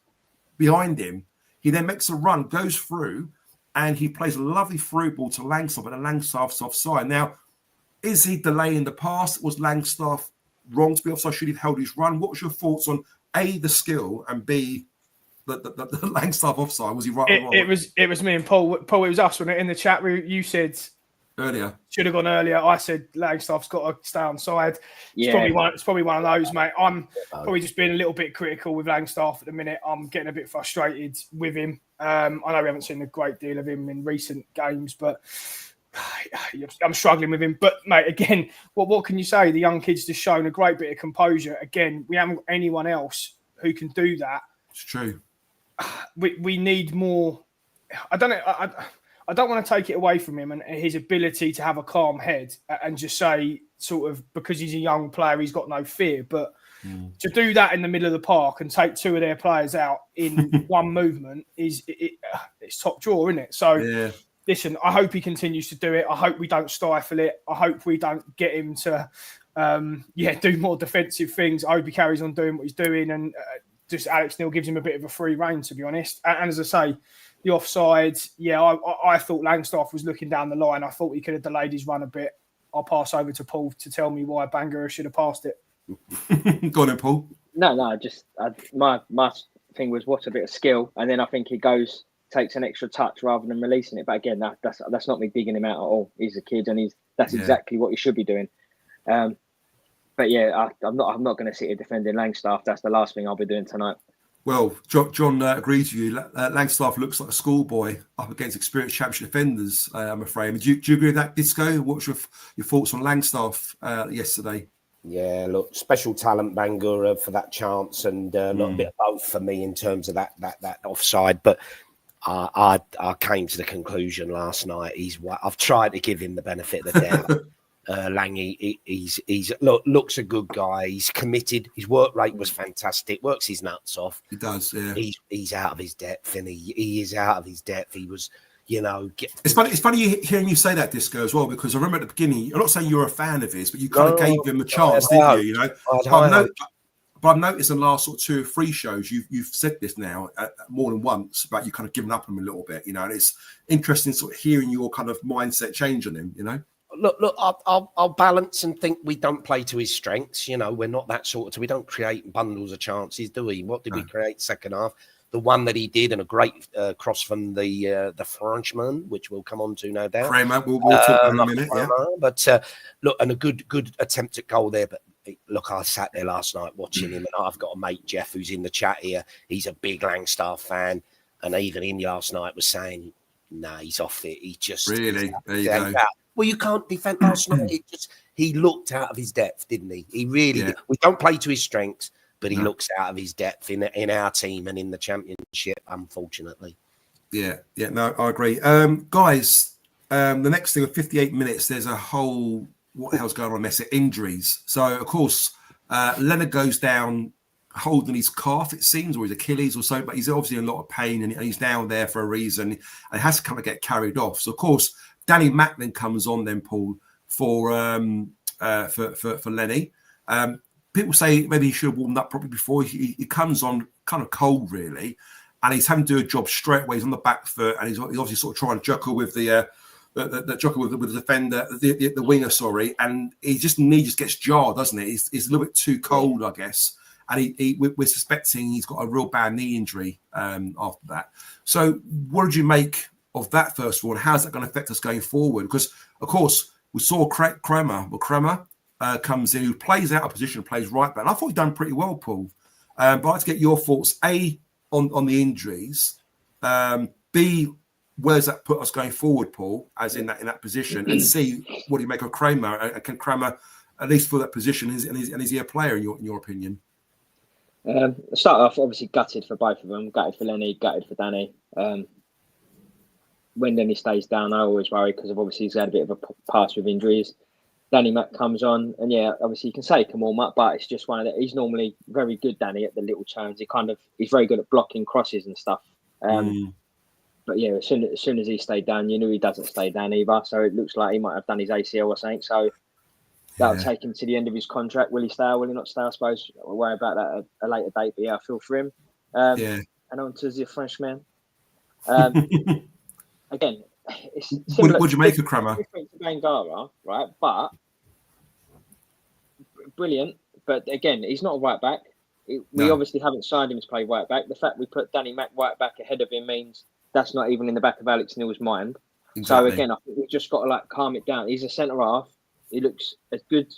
behind him. He then makes a run, goes through, and he plays a lovely through ball to Langstaff, and Langstaff's offside. Now, is he delaying the pass? Was Langstaff wrong to be offside? Should he have held his run? What was your thoughts on A, the skill, and B, the Langstaff offside? Was he right or wrong? It was me and Paul. Paul, it was us, wasn't it? In the chat, you said earlier should have gone earlier. I said Langstaff's got to stay on side. Yeah. It's probably one of those, mate. I'm probably just being a little bit critical with Langstaff at the minute. I'm getting a bit frustrated with him. I know we haven't seen a great deal of him in recent games, but I'm struggling with him. But, mate, again, what can you say? The young kid's just shown a great bit of composure. Again, we haven't got anyone else who can do that. It's true. We need more. I don't know. I don't want to take it away from him and his ability to have a calm head and just say, sort of, because he's a young player, he's got no fear. But to do that in the middle of the park and take 2 of their players out in one movement it's top draw, isn't it? So, listen, I hope he continues to do it. I hope we don't stifle it. I hope we don't get him to, do more defensive things. I hope he carries on doing what he's doing and just Alex Neil gives him a bit of a free rein, to be honest. And as I say, the offside, I thought Langstaff was looking down the line. I thought he could have delayed his run a bit. I'll pass over to Paul to tell me why Bangura should have passed it. Go on, Paul. No, just my thing was what a bit of skill, and then I think he takes an extra touch rather than releasing it. But again, that's not me digging him out at all. He's a kid, and that's exactly what he should be doing. But yeah, I'm not going to sit here defending Langstaff. That's the last thing I'll be doing tonight. Well, John agrees with you. Langstaff looks like a schoolboy up against experienced championship defenders, I'm afraid. Do you agree with that, Disco? What's your thoughts on Langstaff yesterday? Yeah, look, special talent, Bangura, for that chance, and a little bit of both for me in terms of that offside. But I came to the conclusion last night. I've tried to give him the benefit of the doubt. Langy, he's looks a good guy. He's committed. His work rate was fantastic. Works his nuts off. He does. Yeah. He's out of his depth, and he is out of his depth. He was. It's funny hearing you say that, Disco, as well, because I remember at the beginning, I'm not saying you're a fan of his, but you kind of gave him a chance, didn't you? But I've noticed in the last sort of 2 or 3 shows, you've said this now more than once about you kind of giving up on him a little bit, and it's interesting sort of hearing your kind of mindset change on him, Look, I'll balance and think we don't play to his strengths. We're not that sort of. We don't create bundles of chances, do we? What did we create second half? The one that he did, and a great cross from the Frenchman, which we'll come on to, no doubt. Kramer, we'll talk about in a minute. Kramer, yeah. But look, and a good attempt at goal there. But look, I sat there last night watching him, and I've got a mate, Jeff, who's in the chat here. He's a big Langstaff fan, and even him last night was saying, "Nah, he's off it. He just really there you go." Well, you can't defend last night. he looked out of his depth, didn't he? He really did. We don't play to his strengths, but he looks out of his depth in our team and in the Championship, unfortunately. Yeah, no, I agree. Guys, the next thing of 58 minutes, there's a whole, what the hell's going on, mess of injuries. So, of course, Leonard goes down holding his calf, it seems, or his Achilles or so, but he's obviously in a lot of pain and he's down there for a reason. And has to kind of get carried off. So, of course, Danny Mack then comes on then, Paul, for Lenny. People say maybe he should have warmed up probably before. He comes on kind of cold, really. And he's having to do a job straight away. He's on the back foot, and he's obviously sort of trying to juckle with the defender, the winger. Sorry, and he just gets jarred, doesn't he? He's a little bit too cold, I guess. And we're suspecting he's got a real bad knee injury after that. So, what did you make of that first of all, and how's that going to affect us going forward? Because of course we saw Kremer comes in, who plays out of position, plays right back. And I thought he'd done pretty well, Paul. But I'd like to get your thoughts. A, on the injuries, B, where's that put us going forward, Paul, as in that position, and C, what do you make of Kramer? Can Kramer at least fill that position, and is he a player in your opinion? Start off, obviously gutted for both of them, gutted for Lenny, gutted for Danny. When Lenny stays down, I always worry because obviously he's had a bit of a past with injuries. Danny Mack comes on, and obviously you can say he can warm up, but it's just one of the. He's normally very good, Danny, at the little turns. He's very good at blocking crosses and stuff. But as soon as he stayed down, you knew he doesn't stay down either. So it looks like he might have done his ACL or something. So that'll take him to the end of his contract. Will he stay or will he not stay? I suppose we'll worry about that at a later date. But I feel for him. And on to the Frenchman. Again. What would you make of Kramer? Different to Bangara, right? But brilliant. But again, he's not a right back. We obviously haven't signed him to play right back. The fact we put Danny Mack right back ahead of him means that's not even in the back of Alex Neil's mind. Exactly. So again, I think we've just got to calm it down. He's a centre half. He looks as good.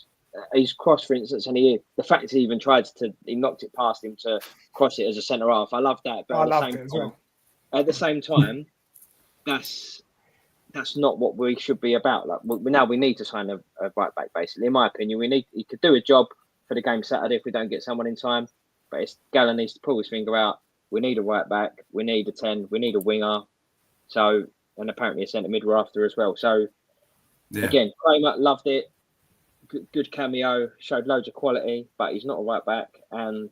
He's crossed, for instance, and the fact he even he knocked it past him to cross it as a centre half. I love that. But at the same time, that's not what we should be about. Now we need to sign a right back, basically. In my opinion, he could do a job for the game Saturday if we don't get someone in time. But Gallon needs to pull his finger out. We need a right back. We need a 10. We need a winger. So, and apparently a centre mid we're after as well. So, again, Kramer loved it. Good cameo. Showed loads of quality, but he's not a right back. And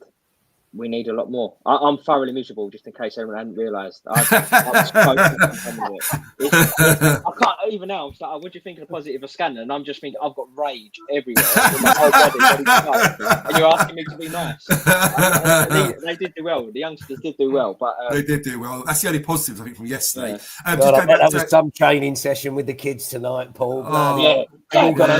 we need a lot more. I'm thoroughly miserable, just in case anyone hadn't realised. I can't even now. I'm like, what do you think of the positive of Scanlon? And I'm just thinking, I've got rage everywhere in my whole body, ready to go. And you're asking me to be nice. They did do well. The youngsters did do well, but they did do well. That's the only positives I think from yesterday. I bet that was some training session with the kids tonight, Paul. All got on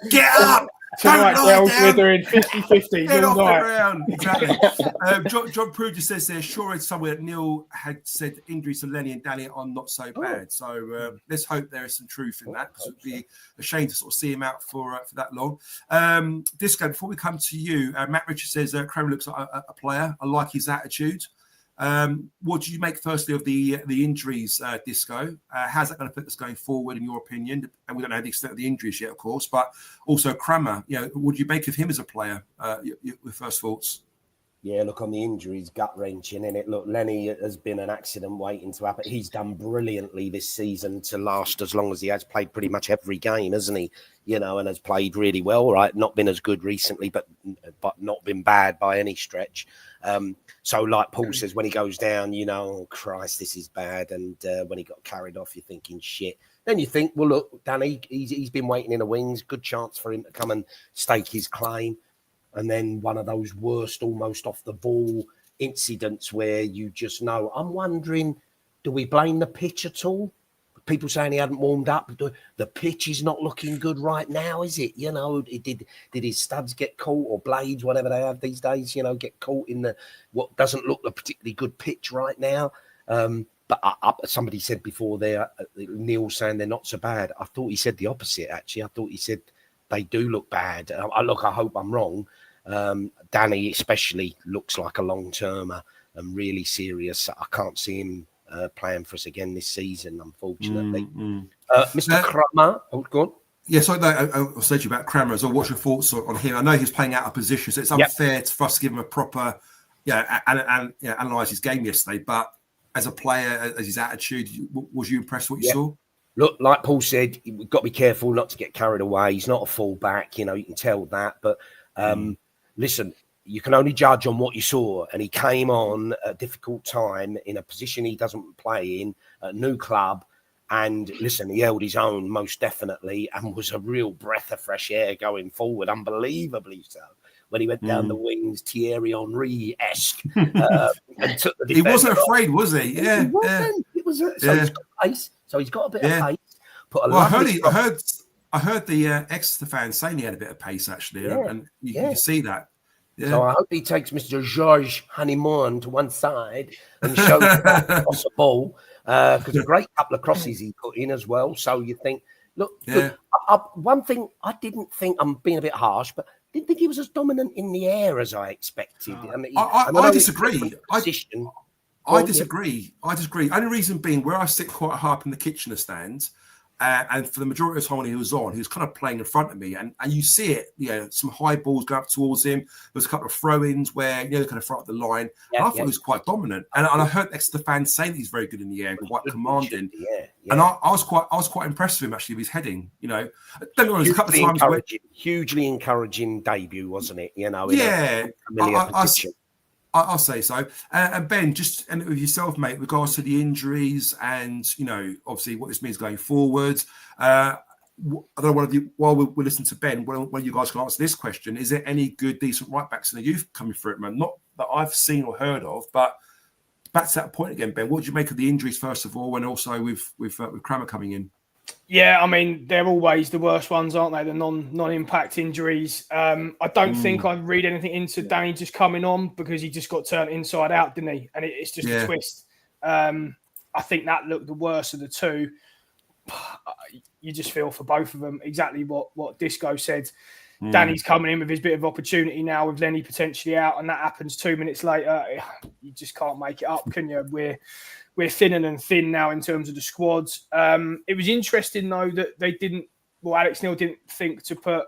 Get up! Tonight, girls, we're doing 50-50 all night. Exactly. John Prue just says there, sure it's somewhere that Neil had said injuries to Lenny and Danny are not so bad. So let's hope there is some truth in that, because it would be a shame to sort of see him out for that long. Disco, before we come to you, Matt Richards says Kramer looks like a player. I like his attitude. What do you make firstly of the injuries, Disco? How's that going to affect us going forward, in your opinion? And we don't know the extent of the injuries yet, of course, but also Kramer. What do you make of him as a player? Your first thoughts? Yeah, look, on the injuries, gut wrenching, innit? Look, Lenny has been an accident waiting to happen. He's done brilliantly this season to last as long as he has. Played pretty much every game, hasn't he? And has played really well, right? Not been as good recently, but not been bad by any stretch. So like Paul says, when he goes down, oh Christ, this is bad. And when he got carried off, you're thinking shit. Then you think, well, look, Danny, he's been waiting in the wings. Good chance for him to come and stake his claim. And then one of those worst, almost off the ball incidents where you just know. I'm wondering, do we blame the pitch at all? People saying he hadn't warmed up. The pitch is not looking good right now, is it? Did his studs get caught, or blades, whatever they have these days, get caught in what doesn't look a particularly good pitch right now. But somebody said before there, Neil saying they're not so bad. I thought he said the opposite, actually. I thought he said they do look bad. I hope I'm wrong. Danny especially looks like a long-termer and really serious. I can't see him playing for us again this season, unfortunately. Mr. Kramer, go on. Yeah, so I said to you about Cranmer as well. What's your thoughts on him? I know he's playing out of position, so it's unfair for us to give him a proper, analyse his game yesterday. But as a player, as his attitude, was you impressed with what you saw? Look, like Paul said, we've got to be careful not to get carried away. He's not a fullback, you can tell that. But listen, you can only judge on what you saw. And he came on at a difficult time in a position he doesn't play in, a new club. And listen, he held his own most definitely and was a real breath of fresh air going forward, unbelievably so. When he went down the wings, Thierry Henry-esque. And took the he wasn't afraid, was he? Yeah. He wasn't. It was so he's got pace. So he's got a bit of pace. I heard the Exeter fans saying he had a bit of pace, actually. And you can see that. Yeah. So I hope he takes Mr. Georges Honeymoon to one side and shows him how to cross a ball. Because a great couple of crosses he put in as well. So you think, look, one thing I didn't think, I'm being a bit harsh, but didn't think he was as dominant in the air as I expected. I disagree. I disagree. Only reason being, where I sit quite high up in the Kitchener stands, and for the majority of the time when he was kind of playing in front of me, and you see it, some high balls go up towards him. There was a couple of throw-ins where they kind of throw up the line. I thought he was quite dominant, and I heard Exeter fans saying that he's very good in the air, quite commanding. And I was quite impressed with him actually with his heading. Don't get me wrong, a couple of times hugely encouraging debut, wasn't it? I'll say so. And Ben, just end it with yourself, mate, regards to the injuries and, obviously what this means going forward. I don't know while we're listening to Ben, when you guys can answer this question, is there any good, decent right-backs in the youth coming through it, man? Not that I've seen or heard of, but back to that point again, Ben, what did you make of the injuries, first of all, and also with Cranmer coming in? Yeah, I mean, they're always the worst ones, aren't they? The non-impact injuries. I don't think I'd read anything into Danny just coming on because he just got turned inside out, didn't he? And it's just a twist. I think that looked the worst of the two. You just feel for both of them exactly what Disco said. Danny's coming in with his bit of opportunity now with Lenny potentially out, and that happens 2 minutes later. You just can't make it up, can you? We're thinner than thin now in terms of the squads. It was interesting, though, that Alex Neil didn't think to put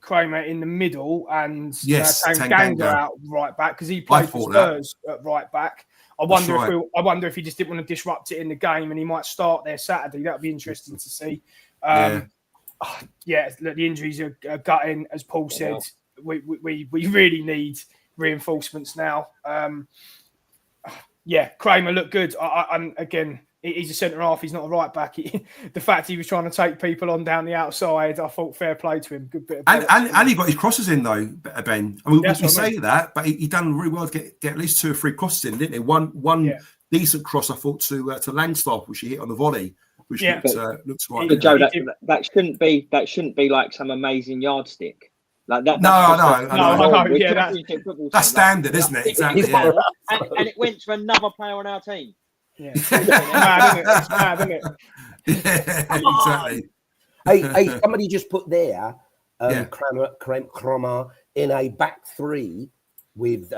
Kramer in the middle and Tanganga out right back because he played for Spurs at right back. I wonder if he just didn't want to disrupt it in the game and he might start there Saturday. That would be interesting to see. The injuries are gutting, as Paul said. We really need reinforcements now. Kramer looked good. Again, he's a centre half. He's not a right back. The fact he was trying to take people on down the outside, I thought fair play to him. Good bit. And he got his crosses in though, Ben. I mean, we say that, but he done really well to get at least 2 or 3 crosses in, didn't he? One decent cross, I thought, to Langstaff, which he hit on the volley, which looks right. But Joe, that shouldn't be like some amazing yardstick. Like that. No. That's standard, isn't it? Exactly. And it went to another player on our team. Yeah, it's mad, isn't it? Exactly. Hey, somebody just put there, Kramer in a back three with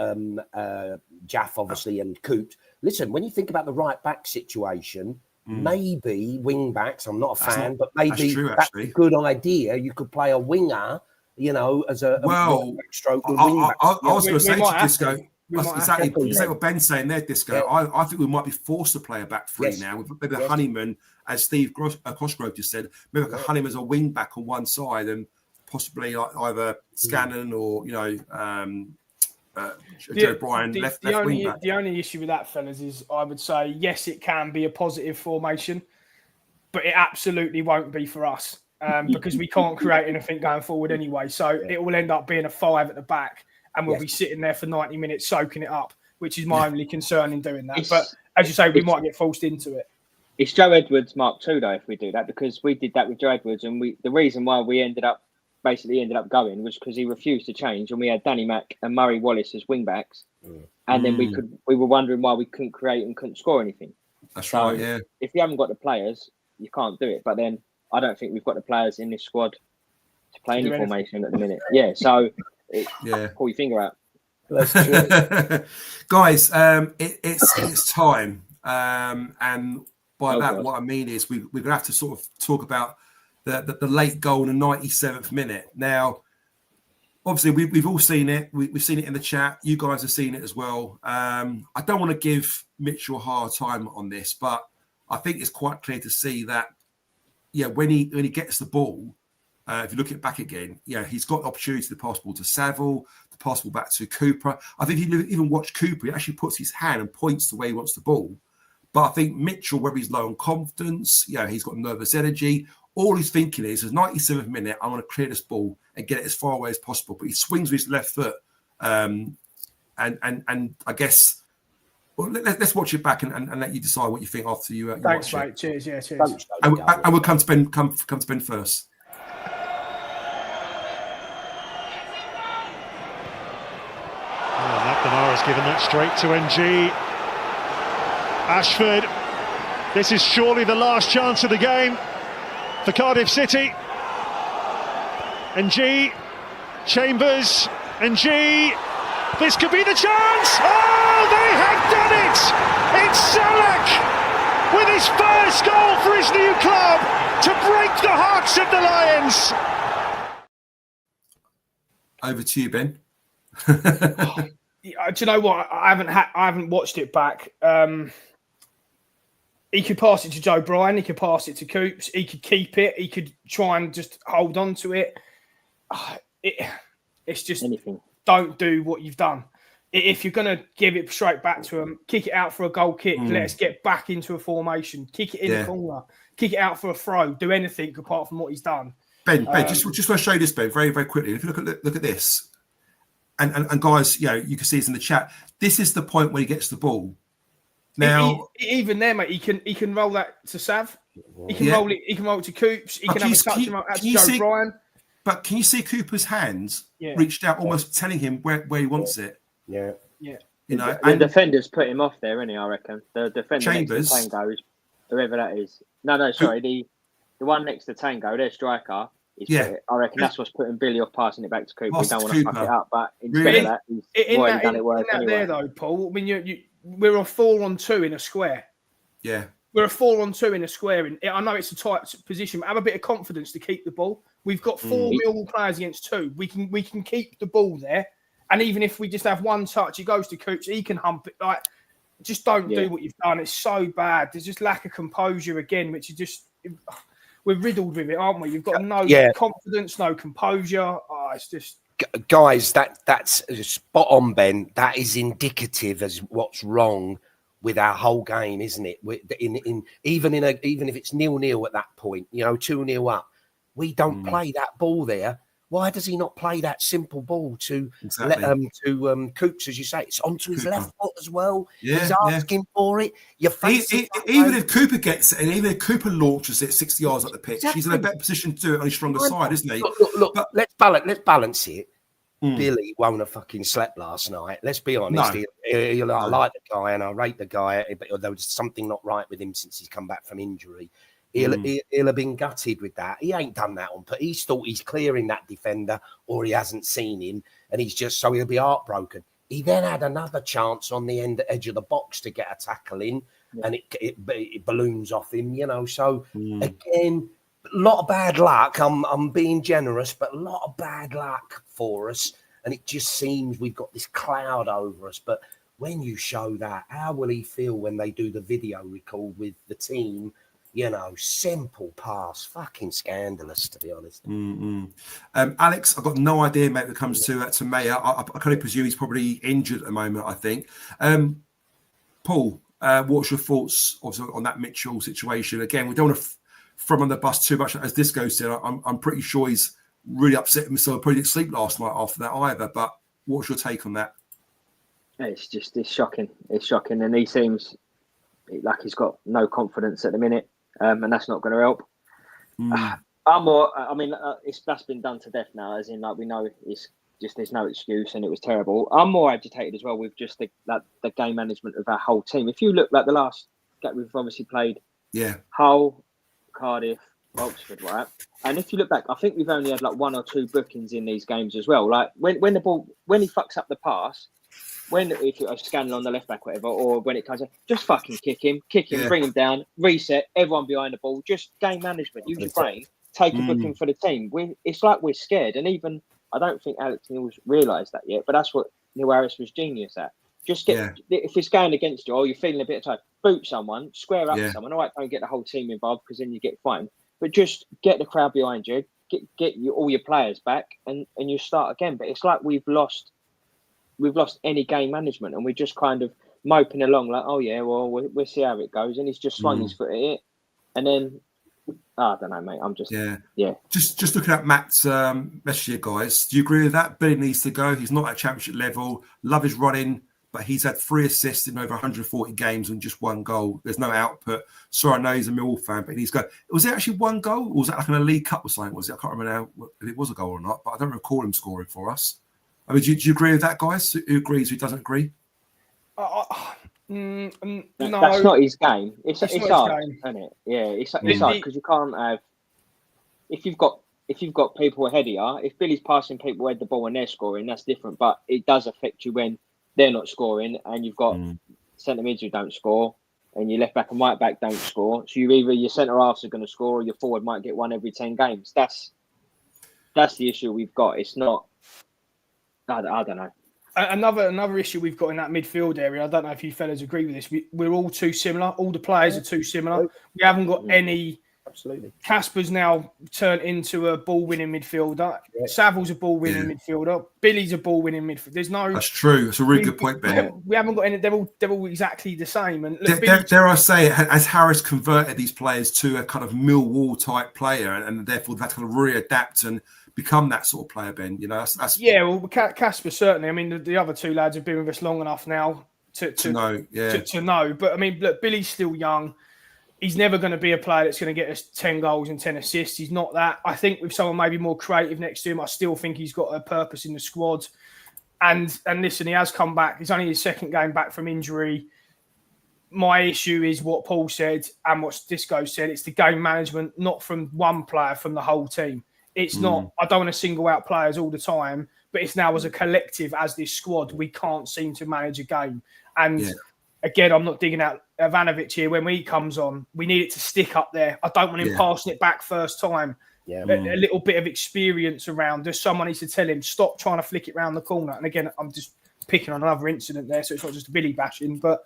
Jaff, obviously, and Coote. Listen, when you think about the right back situation, maybe wing backs, I'm not a fan, but maybe that's a good idea. You could play a winger, as a stroke with wing back. I was going to say to Disco, exactly what Ben's saying there, Disco. I think we might be forced to play a back three now with maybe a Honeyman, as Steve Cosgrove just said, maybe like a Honeyman as a wing back on one side and possibly like either Scannon or Joe Bryan left wing back. The only issue with that, fellas, is I would say yes, it can be a positive formation, but it absolutely won't be for us because we can't create anything going forward anyway. So it will end up being a 5 at the back. And we'll be sitting there for 90 minutes soaking it up, which is my only concern in doing that. But as you say, we might get forced into it. It's Joe Edwards Mark II, though, if we do that, because we did that with Joe Edwards. And the reason why we ended up going was because he refused to change. And we had Danny Mack and Murray Wallace as wing backs. And then we were wondering why we couldn't create and couldn't score anything. That's right, yeah. If you haven't got the players, you can't do it. But then I don't think we've got the players in this squad to play any formation at the minute. Yeah, so... pull your finger out. Guys, it's time. And by that, what I mean is we're going to have to sort of talk about the late goal in the 97th minute. Now, obviously, we've all seen it. We've seen it in the chat. You guys have seen it as well. I don't want to give Mitchell a hard time on this, but I think it's quite clear to see that, when he gets the ball, if you look at it back again, he's got the opportunity to pass the ball to Saville, to pass the ball back to Cooper. I think if you even watch Cooper, he actually puts his hand and points to where he wants the ball. But I think Mitchell, whether he's low on confidence, he's got nervous energy, all he's thinking is, 97th minute, I want to clear this ball and get it as far away as possible. But he swings with his left foot. And I guess, let's watch it back and let you decide what you think after you Thanks, watch mate. it. Cheers. Yeah, cheers. And we'll come to Ben first. McNamara's given that straight to NG. Ashford, this is surely the last chance of the game for Cardiff City. NG, Chambers, NG, this could be the chance! Oh, they have done it! It's Salak with his first goal for his new club to break the hearts of the Lions. Over to you, Ben. Do you know what? I haven't watched it back. He could pass it to Joe Bryan. He could pass it to Coops. He could keep it. He could try and just hold on to it. It's just Anything. Don't do what you've done. If you're going to give it straight back to him, kick it out for a goal kick. Let's get back into a formation. Kick it in the corner. Kick it out for a throw. Do anything apart from what he's done. Ben, just want to show you this, Ben, very, very quickly. If you look at this, and guys, you can see this in the chat. This is the point where he gets the ball. Now, even there, mate, he can roll that to Sav. He can roll it. He can roll it to Coops. He can have a touch him out to Joe Bryan. But can you see Cooper's hands reached out, almost telling him where he wants it? Yeah. The defender's put him off there, isn't he? I reckon the defender Chambers, next to Tango, whoever that is. No, sorry, the one next to Tango, their striker. I reckon that's what's putting Billy off passing it back to Cooper. We don't want to fuck it up, but instead of that, he's done it worse anyway. There though, Paul. I mean, we're a 4-on-2 in a square. Yeah, we're a 4-on-2 in a square. I know it's a tight position, but have a bit of confidence to keep the ball. We've got 4 Millwall players against 2. We can keep the ball there, and even if we just have one touch, it goes to Coops. He can hump it. Like, just don't do what you've done. It's so bad. There's just lack of composure again, which is just. We're riddled with it, aren't we? You've got no confidence, no composure. Oh, it's just guys. That's spot on, Ben. That is indicative as what's wrong with our whole game, isn't it? Even if it's 0-0 at that point, 2-0 up, we don't play that ball there. Why does he not play that simple ball to Coops, as you say? It's onto his left foot as well. He's asking for it. Even if Cooper gets it, and even if Cooper launches it 60 yards up the pitch, he's in a better position to do it on his stronger side, isn't he? Look, let's balance it. Billy won't have fucking slept last night. Let's be honest. No. I like the guy and I rate the guy, but there was something not right with him since he's come back from injury. He'll have been gutted with that. He ain't done that but he's thought he's clearing that defender or he hasn't seen him and he'll be heartbroken. He then had another chance on the edge of the box to get a tackle in and it balloons off him, So again, a lot of bad luck. I'm being generous, but a lot of bad luck for us. And it just seems we've got this cloud over us. But when you show that, how will he feel when they do the video record with the team? Simple pass, fucking scandalous, to be honest. Alex, I've got no idea, mate, when it comes to Mayer. I can only presume he's probably injured at the moment, I think. Paul, what's your thoughts also on that Mitchell situation? Again, we don't want to throw him on the bus too much, as Disco said. I'm pretty sure he's really upset himself. Probably didn't sleep last night after that either. But what's your take on that? It's shocking. It's shocking. And he seems like he's got no confidence at the minute. And that's not going to help. That's been done to death now, as in, like, we know it's just there's no excuse and it was terrible. I'm more agitated as well with just the game management of our whole team. If you look like the last game, we've obviously played Hull, Cardiff, Oxford, right? And if you look back, I think we've only had like 1 or 2 bookings in these games as well. Like when he fucks up the pass, if you're scanning on the left back, whatever, or when it comes, just fucking kick him, bring him down, reset, everyone behind the ball, just game management. Use your brain take a booking for the team. It's like we're scared, and even I don't think Alex Neil's realised that yet. But that's what Neil Harris was genius at. Just get if it's going against you, or you're feeling a bit tired, boot someone, square up with someone. All right, don't get the whole team involved because then you get fined. But just get the crowd behind you, get all your players back, and you start again. But it's like we've lost any game management, and we're just kind of moping along like, oh yeah, well we'll see how it goes. And he's just swung his foot at it, and then I don't know, mate. I'm just Just looking at Matt's message here, guys. Do you agree with that? Billy needs to go. He's not at championship level. Love his running, but he's had 3 assists in over 140 games and just 1 goal. There's no output. Sorry, I know he's a Millwall fan, but he's going. Was it actually 1 goal, or was that like in a League Cup or something? Was it? I can't remember now if it was a goal or not, but I don't recall him scoring for us. I mean, do you agree with that, guys? Who agrees? Who doesn't agree? No, that's not his game. It's hard, game. isn't it? Yeah, it's hard because you can't have. If you've got people ahead of you, if Billy's passing people ahead the ball and they're scoring, that's different. But it does affect you when they're not scoring, and you've got centre mids who don't score, and your left back and right back don't score. So your centre halves are going to score, or your forward might get 1 every 10 games. That's the issue we've got. It's not. I don't know. Another issue we've got in that midfield area, I don't know if you fellas agree with this, we're all too similar. All the players are too similar. We haven't got any... Absolutely. Casper's now turned into a ball-winning midfielder. Yeah. Saville's a ball-winning midfielder. Billy's a ball-winning midfielder. There's no... That's true. That's a really good point, Ben. We haven't got any... They're all exactly the same. And look, dare I say, has Harris converted these players to a kind of Millwall-type player, and therefore they've had to kind of readapt and become that sort of player, Ben? You know, that's yeah. Well, Casper certainly. I mean, the other 2 lads have been with us long enough now to know. Yeah. To know. But I mean, look, Billy's still young. He's never going to be a player that's going to get us 10 goals and 10 assists. He's not that. I think with someone maybe more creative next to him, I still think he's got a purpose in the squad. And listen, he has come back. It's only his 2nd game back from injury. My issue is what Paul said and what Disco said. It's the game management, not from one player, from the whole team. It's not, I don't want to single out players all the time, but it's now as a collective, as this squad, we can't seem to manage a game. And again, I'm not digging out Ivanovic here. When he comes on, we need it to stick up there. I don't want him passing it back first time. Yeah. A little bit of experience around. There's someone needs to tell him, stop trying to flick it around the corner. And again, I'm just picking on another incident there, so it's not just a Billy bashing, but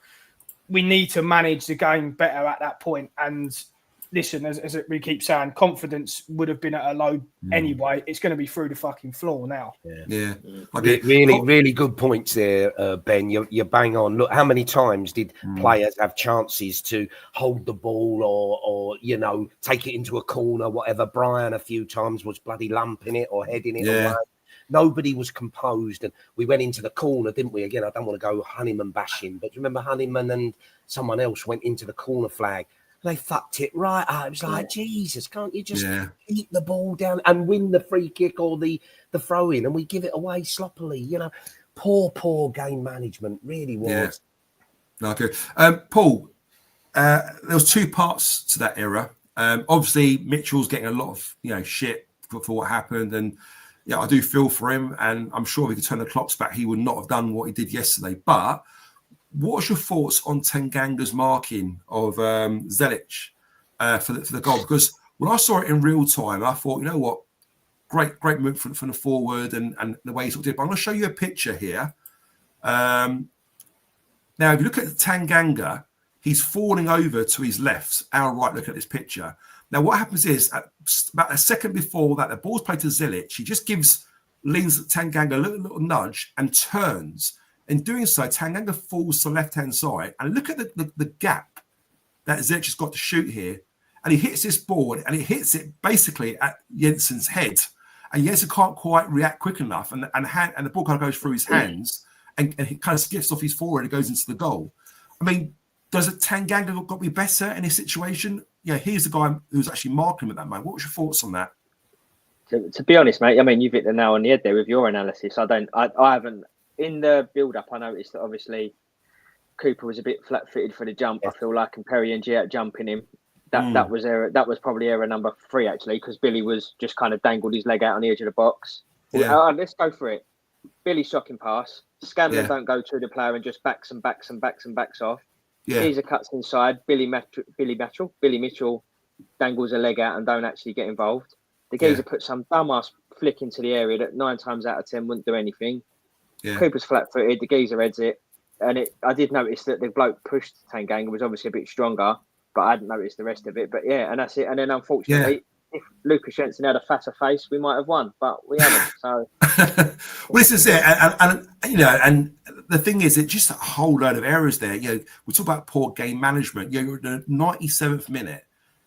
we need to manage the game better at that point. And listen, as we keep saying, confidence would have been at a low anyway. It's going to be through the fucking floor now. Yeah. Okay. Really good points there, Ben. You're bang on. Look, how many times did players have chances to hold the ball or you know, take it into a corner, whatever? Brian a few times was bloody lumping it or heading it away. Nobody was composed, and we went into the corner, didn't we? Again, I don't want to go Honeyman bashing, but do you remember Honeyman and someone else went into the corner flag? They fucked it right out. It was like, Jesus, can't you just eat the ball down and win the free kick or the throw in, and we give it away sloppily? You know, poor game management, really was. No, good. Paul, there was 2 parts to that era. Obviously, Mitchell's getting a lot of shit for what happened, and I do feel for him. And I'm sure if he could turn the clocks back, he would not have done what he did yesterday. But what's your thoughts on Tanganga's marking of Zelic for the goal? Because when I saw it in real time, I thought, you know what, great move from the forward and the way he sort of did. But I'm going to show you a picture here. Now, if you look at Tanganga, he's falling over to his left, our right. Look at this picture. Now, what happens is, about a second before that, the ball's played to Zelic. He just leans Tanganga a little nudge and turns. In doing so, Tanganga falls to the left-hand side. And look at the gap that Zelic has got to shoot here. And he hits this ball, and he hits it basically at Jensen's head. And Jensen can't quite react quick enough. And the ball kind of goes through his hands and he kind of skips off his forward and goes into the goal. I mean, does it Tanganga got to be better in this situation? Yeah, he's the guy who's actually marking him at that moment. What was your thoughts on that? To be honest, mate, I mean, you've hit the nail on the head there with your analysis. I haven't. In the build-up, I noticed that obviously Cooper was a bit flat-footed for the jump. I feel like, and Perry and G out jumping him. That was probably error number 3 actually, because Billy was just kind of dangled his leg out on the edge of the box. Yeah. Let's go for it. Billy shocking pass. Scanlon don't go through the player and just backs and backs and backs and backs off. Yeah. Caesar cuts inside. Billy Mitchell dangles a leg out and don't actually get involved. The geezer put some dumbass flick into the area that 9 times out of 10 wouldn't do anything. Yeah. Cooper's flat-footed. The geezer heads it. And I did notice that the bloke pushed Tanganga was obviously a bit stronger, but I hadn't noticed the rest of it. But yeah, and that's it. And then unfortunately, if Lucas Jensen had a fatter face, we might have won, but we haven't. So, well, this is it. And you know, and the thing is, it's just a whole load of errors there. You know, we talk about poor game management. You know, you're in the 97th minute.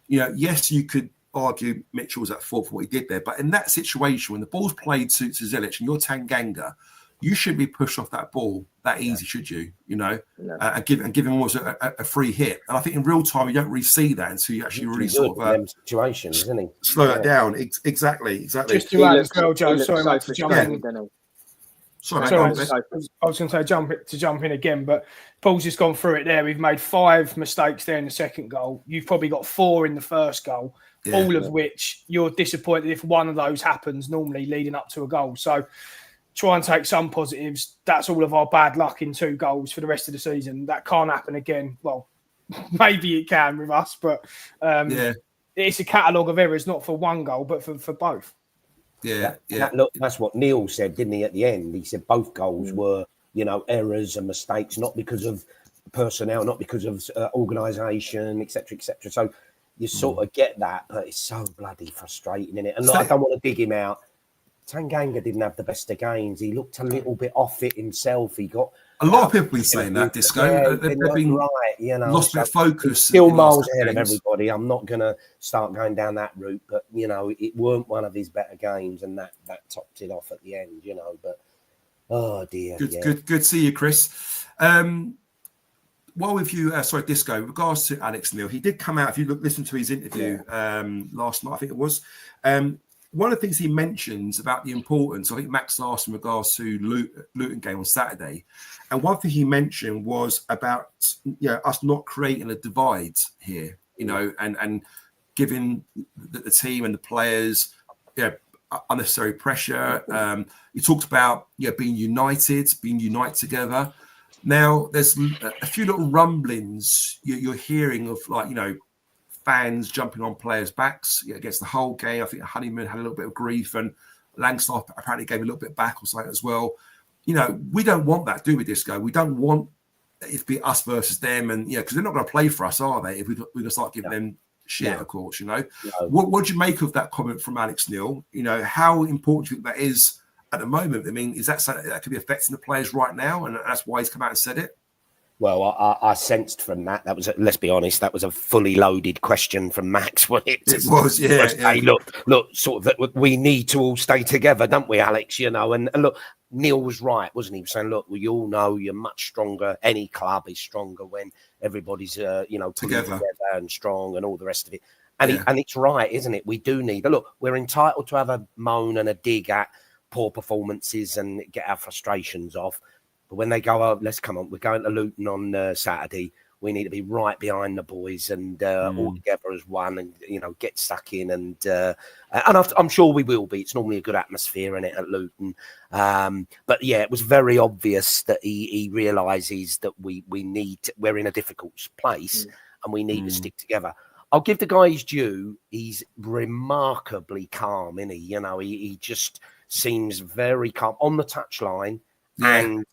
You know, yes, you could argue Mitchell was at fault for what he did there, but in that situation, when the ball's played to Zilic and you're Tanganga, you shouldn't be pushed off that ball that easy, should you? You know, and give him almost a free hit. And I think in real time you don't really see that until you actually really sort of situations, isn't he? Slow that down. Exactly. Just to add as well, Joe. Sorry, mate, to jump in. Sorry, I was going to say jump in again, but Paul's just gone through it there. We've made 5 mistakes there in the second goal. You've probably got 4 in the first goal, all of which you're disappointed if one of those happens normally leading up to a goal. So try and take some positives. That's all of our bad luck in 2 goals for the rest of the season. That can't happen again. Well, maybe it can with us, but it's a catalogue of errors, not for 1 goal, but for both. That's what Neil said, didn't he, at the end? He said both goals were, you know, errors and mistakes, not because of personnel, not because of organisation, etc., etc. So you sort of get that, but it's so bloody frustrating, isn't it? And I don't want to dig him out. Tanganga didn't have the best of games. He looked a little bit off it himself. He got a lot of people been saying that, Disco. They've been right, you know, lost a bit of focus. Still miles ahead of everybody. I'm not going to start going down that route, but you know, it weren't one of his better games, and that topped it off at the end. You know, but oh dear. Good to see you, Chris. While with you, Disco, in regards to Alex Neil, he did come out. If you listen to his interview last night, I think it was. One of the things he mentions about the importance, I think Max asked in regards to Luton game on Saturday, and one thing he mentioned was about us not creating a divide here, you know, and giving the team and the players unnecessary pressure. He talked about being united together. Now there's a few little rumblings you're hearing of, like, you know, fans jumping on players' backs against the whole game. I think Honeyman had a little bit of grief, and Langstaff apparently gave a little bit back or something as well. You know, we don't want that, do we, Disco? We don't want it to be us versus them, and because they're not going to play for us, are they? If we're going to start giving them shit, of course. You know, what do you make of that comment from Alex Neil? You know, how important do you think that is at the moment? I mean, is that something that could be affecting the players right now, and that's why he's come out and said it? Well, I sensed from that was, let's be honest, that was a fully loaded question from Max, wasn't it? It was, yeah. Hey, look, sort of, we need to all stay together, don't we, Alex? You know, and look, Neil was right, wasn't he? Saying, look, we all know you're much stronger. Any club is stronger when everybody's, together and strong and all the rest of it. And and it's right, isn't it? We do need. Look, we're entitled to have a moan and a dig at poor performances and get our frustrations off. But when they go, let's come on, we're going to Luton on Saturday. We need to be right behind the boys and all together as one, and get stuck in. And I'm sure we will be. It's normally a good atmosphere in it at Luton. But yeah, it was very obvious that he realises that we're in a difficult place and we need to stick together. I'll give the guy his due. He's remarkably calm, isn't he? You know, he just seems very calm on the touchline. And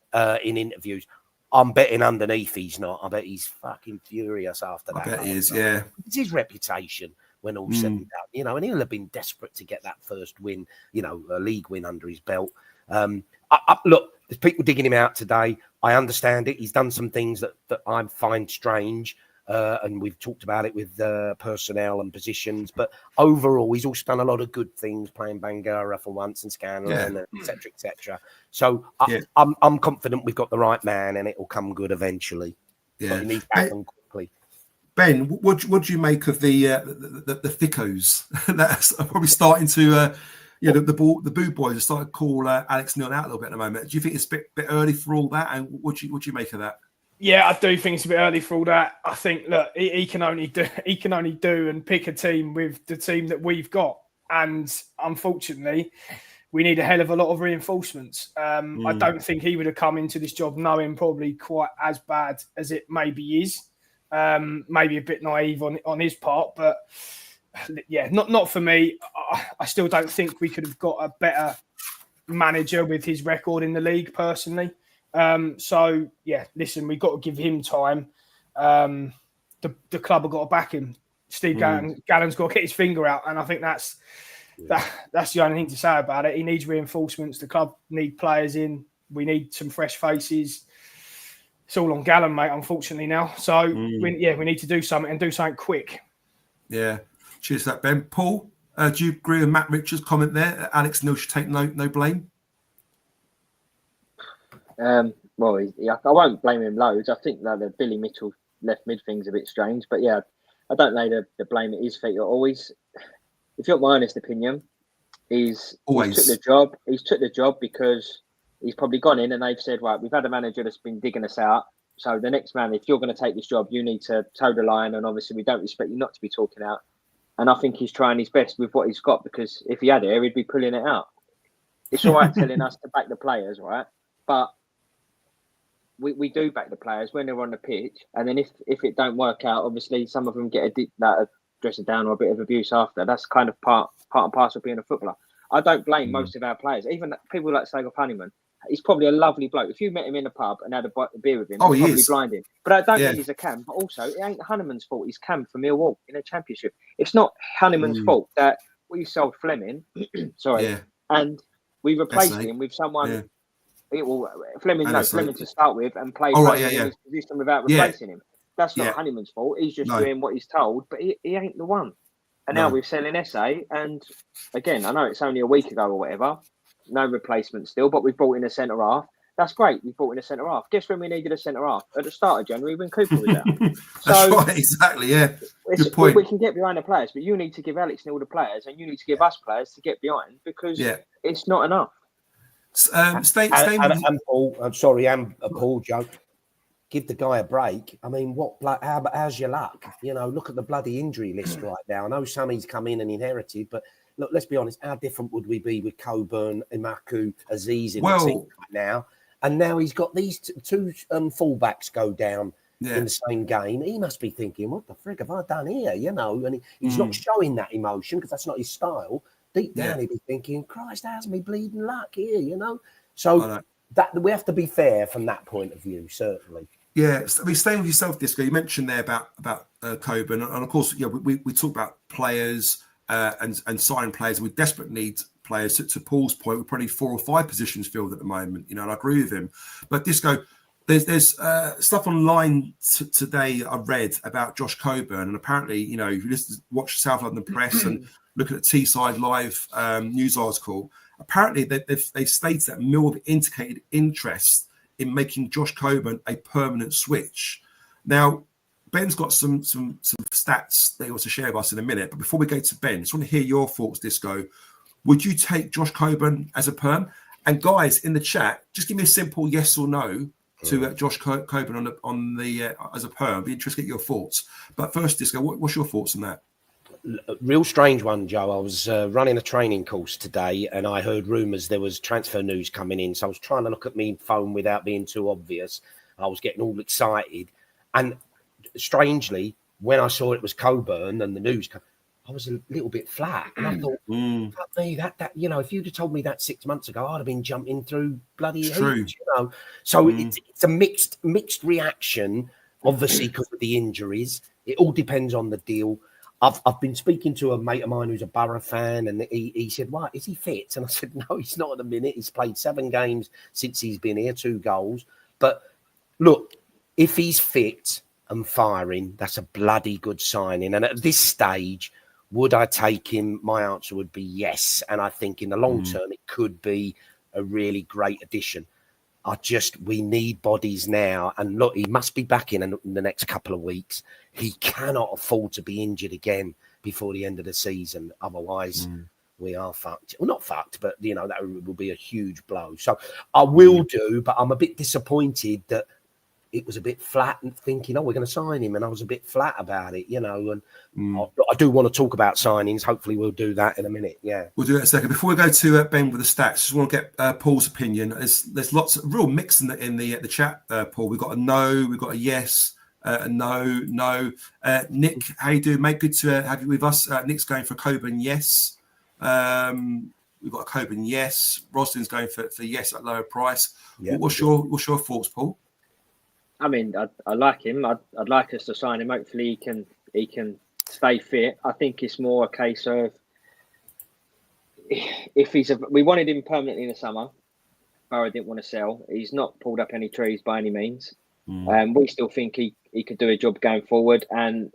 in interviews, I'm betting underneath he's not. I bet he's fucking furious after that. I bet he is, yeah. It's his reputation when all said and done, and he'll have been desperate to get that first win, a league win under his belt. Look, there's people digging him out today. I understand it. He's done some things that I find strange. And we've talked about it with personnel and positions, but overall, he's also done a lot of good things, playing Bangura for once and Scanlon, etc., etc. So I'm confident we've got the right man, and it will come good eventually. Yeah, but it needs to happen quickly. Ben, what do you make of the thickos that's probably starting to? The boo boys are starting to call Alex Neil out a little bit at the moment. Do you think it's a bit early for all that? And what do you make of that? Yeah, I do think it's a bit early for all that. I think, look, he can only do and pick a team with the team that we've got, and unfortunately, we need a hell of a lot of reinforcements. I don't think he would have come into this job knowing probably quite as bad as it maybe is. Maybe a bit naive on his part, but yeah, not for me. I still don't think we could have got a better manager with his record in the league, personally. So yeah, listen, we've got to give him time. The club have got to back him. Steve Gallen's got to get his finger out, and I think that's the only thing to say about it. He needs reinforcements. The club need players in. We need some fresh faces. It's all on Gallen, mate, unfortunately now. So we need to do something and do something quick. Yeah. Cheers for that, Ben. Paul, do you agree with Matt Richards' comment there? Alex Neil should take no blame. Well, I won't blame him loads. I think that the Billy Mitchell left mid thing's a bit strange, but yeah, I don't lay the blame at his feet. Always, if you want my honest opinion, he's took the job because he's probably gone in and they've said, right, we've had a manager that's been digging us out. So the next man, if you're going to take this job, you need to toe the line, and obviously we don't expect you not to be talking out. And I think he's trying his best with what he's got, because if he had it, he'd be pulling it out. It's all right telling us to back the players, right? But we do back the players when they're on the pitch. And then if it don't work out, obviously some of them get a dressing down or a bit of abuse after. That's kind of part and parcel of being a footballer. I don't blame most of our players. Even people like Sago Honeyman. He's probably a lovely bloke. If you met him in a pub and had a beer with him, you'd probably blind him. But I don't think he's a cam. But also, it ain't Honeyman's fault. He's cam for Millwall in a championship. It's not Honeyman's fault that we sold Fleming. And we replaced him with someone. Fleming to start with and play in his position without replacing him. That's not Honeyman's fault. He's just doing what he's told, but he ain't the one. And now we're selling Essay, and again, I know it's only a week ago or whatever. No replacement still, but we've brought in a centre half. That's great. We've brought in a centre half. Guess when we needed a centre half? At the start of January when Cooper was out. That's right, exactly. Yeah, good point. We can get behind the players, but you need to give Alex Neil the players, and you need to give us players to get behind, because it's not enough. And Paul, I'm sorry, and Paul, Joe, give the guy a break. I mean, how's your luck? You know, look at the bloody injury list right now. I know Sammy's come in and inherited, but look, let's be honest, how different would we be with Coburn, Imaku, Aziz in the team right now? And now he's got these two fullbacks go down in the same game. He must be thinking, what the frig have I done here? You know, and he's not showing that emotion because that's not his style. Deep down, he'd be thinking, Christ, how's me bleeding luck here, you know? So that we have to be fair from that point of view, certainly. Yeah, I mean, staying with yourself, Disco, you mentioned there about Coburn, and of course, we talk about players and signing players. We desperate need players. To Paul's point, we're probably 4 or 5 positions filled at the moment, you know, and I agree with him. But Disco, there's stuff online today I read about Josh Coburn, and apparently, you know, if you watch South London Press and look at the Teesside Live news article, apparently they've stated that Millwall indicated interest in making Josh Coburn a permanent switch. Now, Ben's got some stats that he wants to share with us in a minute, but before we go to Ben, I just want to hear your thoughts, Disco. Would you take Josh Coburn as a perm? And guys in the chat, just give me a simple yes or no to Josh Coburn on the as a perm. Be interested to get your thoughts. But first, Disco, what's your thoughts on that? Real strange one, Joe. I was running a training course today and I heard rumours there was transfer news coming in. So I was trying to look at my phone without being too obvious. I was getting all excited. And strangely, when I saw it was Coburn and the news, I was a little bit flat. And I thought, fuck me, that you know, if you'd have told me that 6 months ago, I'd have been jumping through bloody hoops, you know. So it's a mixed reaction, obviously, because of the injuries. It all depends on the deal. I've been speaking to a mate of mine who's a Borough fan, and he said, "Right, is he fit?" And I said, "No, he's not at the minute. He's played 7 games since he's been here, 2 goals. But look, if he's fit and firing, that's a bloody good signing. And at this stage, would I take him? My answer would be yes. And I think in the long term, it could be a really great addition. We need bodies now. And look, he must be back in the next couple of weeks. He cannot afford to be injured again before the end of the season. Otherwise, we are fucked. Well, not fucked, but, you know, that will be a huge blow. So I will do, but I'm a bit disappointed that it was a bit flat and thinking, we're going to sign him. And I was a bit flat about it, you know, and I do want to talk about signings. Hopefully we'll do that in a minute. Yeah. We'll do that in a second. Before we go to Ben with the stats, just want to get Paul's opinion. There's lots of real mix in the chat, Paul. We've got a no, we've got a yes. No. Nick, how you doing, mate? Good to have you with us. Nick's going for Coburn, yes. We've got a Coburn, yes. Roslin's going for yes at lower price. Yeah. What's your thoughts, Paul? I mean, I like him. I'd like us to sign him. Hopefully, he can stay fit. I think it's more a case of if we wanted him permanently in the summer. Borough didn't want to sell. He's not pulled up any trees by any means. We still think he could do a job going forward. And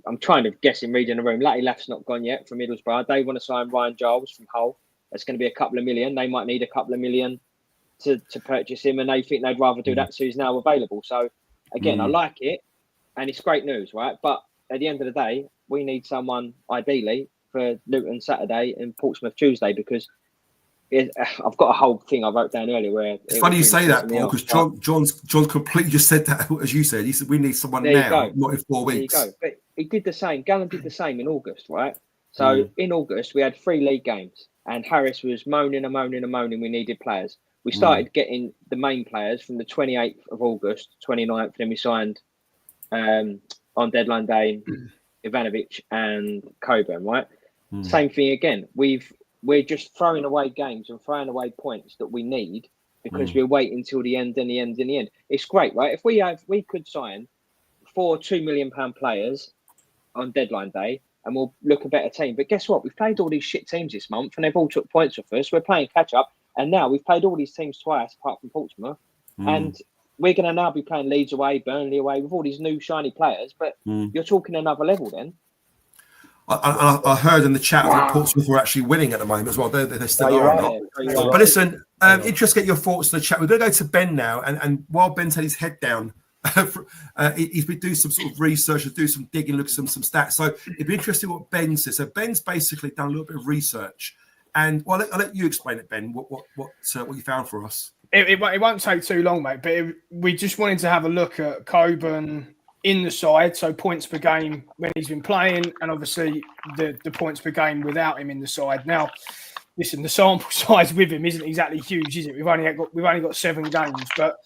I'm trying to guess him reading the room. Latif's not gone yet from Middlesbrough. They want to sign Ryan Giles from Hull. That's going to be a couple of million. They might need a couple of million to purchase him, and they think they'd rather do that so he's now available. So again, I like it, and it's great news, right? But at the end of the day, we need someone ideally for Luton Saturday and Portsmouth Tuesday, because I've got a whole thing I wrote down earlier where it's funny you say that, Paul, because John's completely just said that, as you said. He said we need someone now, not in 4 weeks. There you go. But he did the same. Gallen did the same in August, right? So in August we had 3 league games, and Harris was moaning we needed players. We started getting the main players from the 28th of August, 29th, then we signed on deadline day Ivanovic and Coburn, right? Same thing again. We're just throwing away games and throwing away points that we need because we're waiting till the end. It's great, right? If we could sign 4 £2 million players on deadline day, and we'll look a better team. But guess what? We've played all these shit teams this month, and they've all took points off us. We're playing catch up, and now we've played all these teams twice, apart from Portsmouth, and we're going to now be playing Leeds away, Burnley away, with all these new shiny players. But you're talking another level then. I heard in the chat that Portsmouth were actually winning at the moment as well. They're still are. But listen, interested to get your thoughts in the chat. We're going to go to Ben now, and while Ben's had his head down, he's been doing some sort of research and do some digging, look at some stats. So it'd be interesting what Ben says. So Ben's basically done a little bit of research, and I'll let you explain it, Ben. What you found for us? It won't take too long, mate. But we just wanted to have a look at Coburn in the side, so points per game when he's been playing, and obviously the points per game without him in the side. Now, listen, the sample size with him isn't exactly huge, is it? We've only got 7 games, but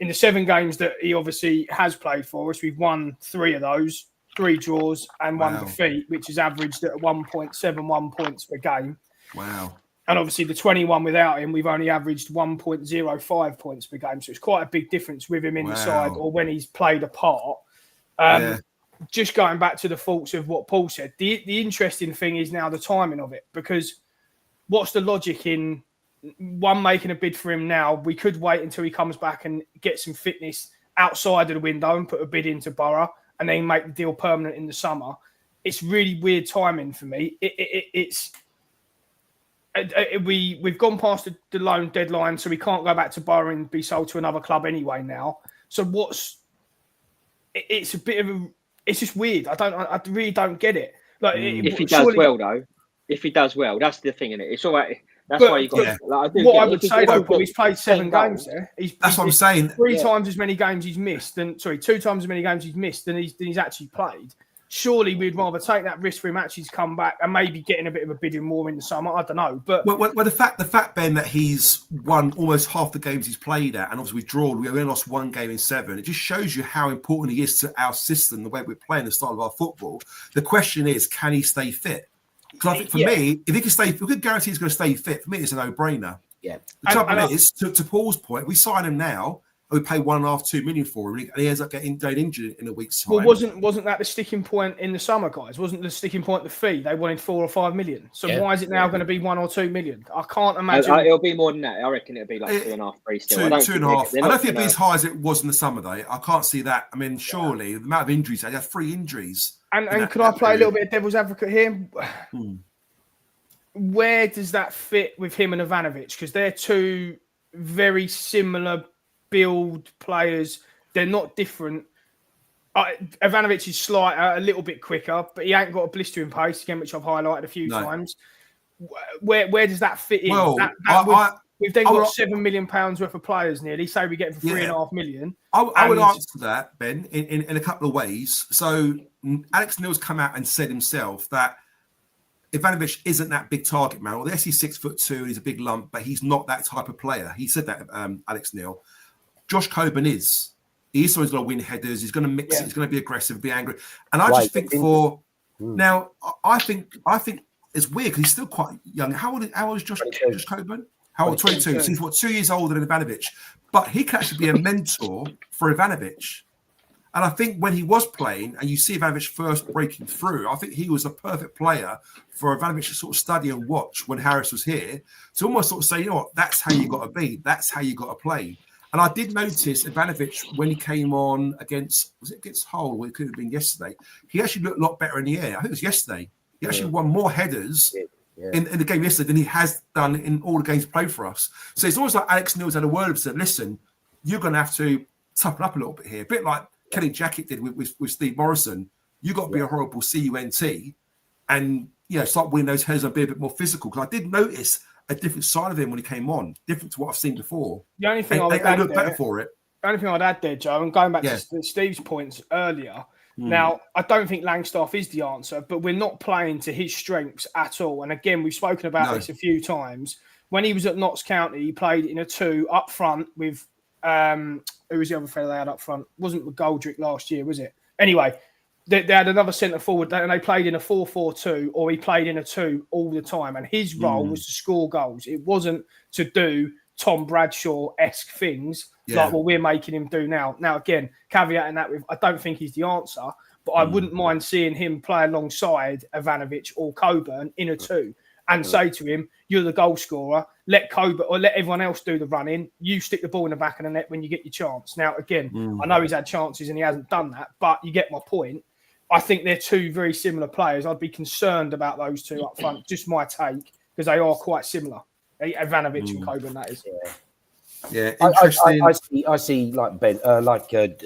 in the 7 games that he obviously has played for us, we've won 3 of those, 3 draws and 1 defeat, which is averaged at 1.71 points per game. Wow. And obviously the 21 without him, we've only averaged 1.05 points per game. So it's quite a big difference with him in the side or when he's played a part. Just going back to the faults of what Paul said, the interesting thing is now the timing of it, because what's the logic in one making a bid for him now? We could wait until he comes back and get some fitness outside of the window and put a bid into Borough and then make the deal permanent in the summer. It's really weird timing for me. We've gone past the loan deadline, so we can't go back to Borough and be sold to another club anyway now. So it's a bit of it's just weird. I really don't get it. Like if he does well, though, that's the thing, isn't it? It's all right. That's why you got. Yeah. I would say though, he's played 7 games there. That's what I'm saying. 3 times as many games he's missed 2 times as many games he's missed than he's actually played. Surely we'd rather take that risk for him actually to come back and maybe getting a bit of a bidding war in the summer. I don't know, but well, the fact, Ben, that he's won almost half the games he's played at, and obviously we only lost 1 game in 7. It just shows you how important he is to our system, the way we're playing, the style of our football. The question is, can he stay fit? Because I think for me, if we could guarantee he's going to stay fit, for me it's a no-brainer. Yeah. The trouble is, to Paul's point, we sign him now. We pay 1.5-2 million for him, and he ends up getting injured in a week's time. Well, wasn't that the sticking point in the summer, guys? Wasn't the sticking point the fee? They wanted 4 or 5 million. So why is it now going to be 1 or 2 million? I can't imagine. It'll be more than that. I reckon it'll be like 2.5, 3 still. 2.5. I don't think it'll be as high as it was in the summer, though. I can't see that. I mean, surely the amount of injuries, they had 3 injuries. And could I play a little bit of devil's advocate here? Where does that fit with him and Ivanovic? Because they're 2 very similar build players. They're not different. Ivanovic is slighter, a little bit quicker, but he ain't got a blistering pace again, which I've highlighted a few times. Where does that fit in? Well, we've then got £7 million worth of players nearly. Say we get them for 3.5 million. I would answer that, Ben, in a couple of ways. So Alex Neil's come out and said himself that Ivanovic isn't that big target man. Well, yes, he's 6'2", he's a big lump, but he's not that type of player. He said that, Alex Neil. Josh Coburn is. He's always going to win headers. He's going to mix it. He's going to be aggressive, be angry. And I Right, just think now, I think it's weird because he's still quite young. How old is Josh Coburn? How old? 22. So he's 2 years older than Ivanovic, but he can actually be a mentor for Ivanovic. And I think when he was playing, and you see Ivanovic first breaking through, I think he was a perfect player for Ivanovic to sort of study and watch when Harris was here, to almost sort of say, you know what, that's how you got to be. That's how you got to play. And I did notice Ivanovic when he came on against Hull? Well, it could have been yesterday. He actually looked a lot better in the air. I think it was yesterday. He actually won more headers in the game yesterday than he has done in all the games played for us. So it's almost like Alex Neil's had a word and said, listen, you're going to have to toughen up a little bit here. A bit like Kenny Jackett did with Steve Morrison. You got to be a horrible CUNT and start winning those headers and be a bit more physical. Because I did notice a different side of him when he came on, different to what I've seen before. The only thing I look better for it. The only thing I'd add there, Joe, and going back to Steve's points earlier, now I don't think Langstaff is the answer, but we're not playing to his strengths at all. And again, we've spoken about this a few times. When he was at Notts County, he played in a 2 up front with who was the other fellow they had up front? Wasn't McGoldrick last year, was it? Anyway, they had another centre forward and they played in a 4-4-2, or he played in a 2 all the time. And his role was to score goals. It wasn't to do Tom Bradshaw-esque things like what we're making him do now. Now, again, caveating that with, I don't think he's the answer, but I wouldn't mind seeing him play alongside Ivanovic or Coburn in a 2 and say to him, you're the goal scorer, let Coburn or let everyone else do the running. You stick the ball in the back of the net when you get your chance. Now, again, I know he's had chances and he hasn't done that, but you get my point. I think they're 2 very similar players. I'd be concerned about those 2 up front, just my take, because they are quite similar. Ivanovic and Coburn, that is. Yeah, interesting. I see like Ben,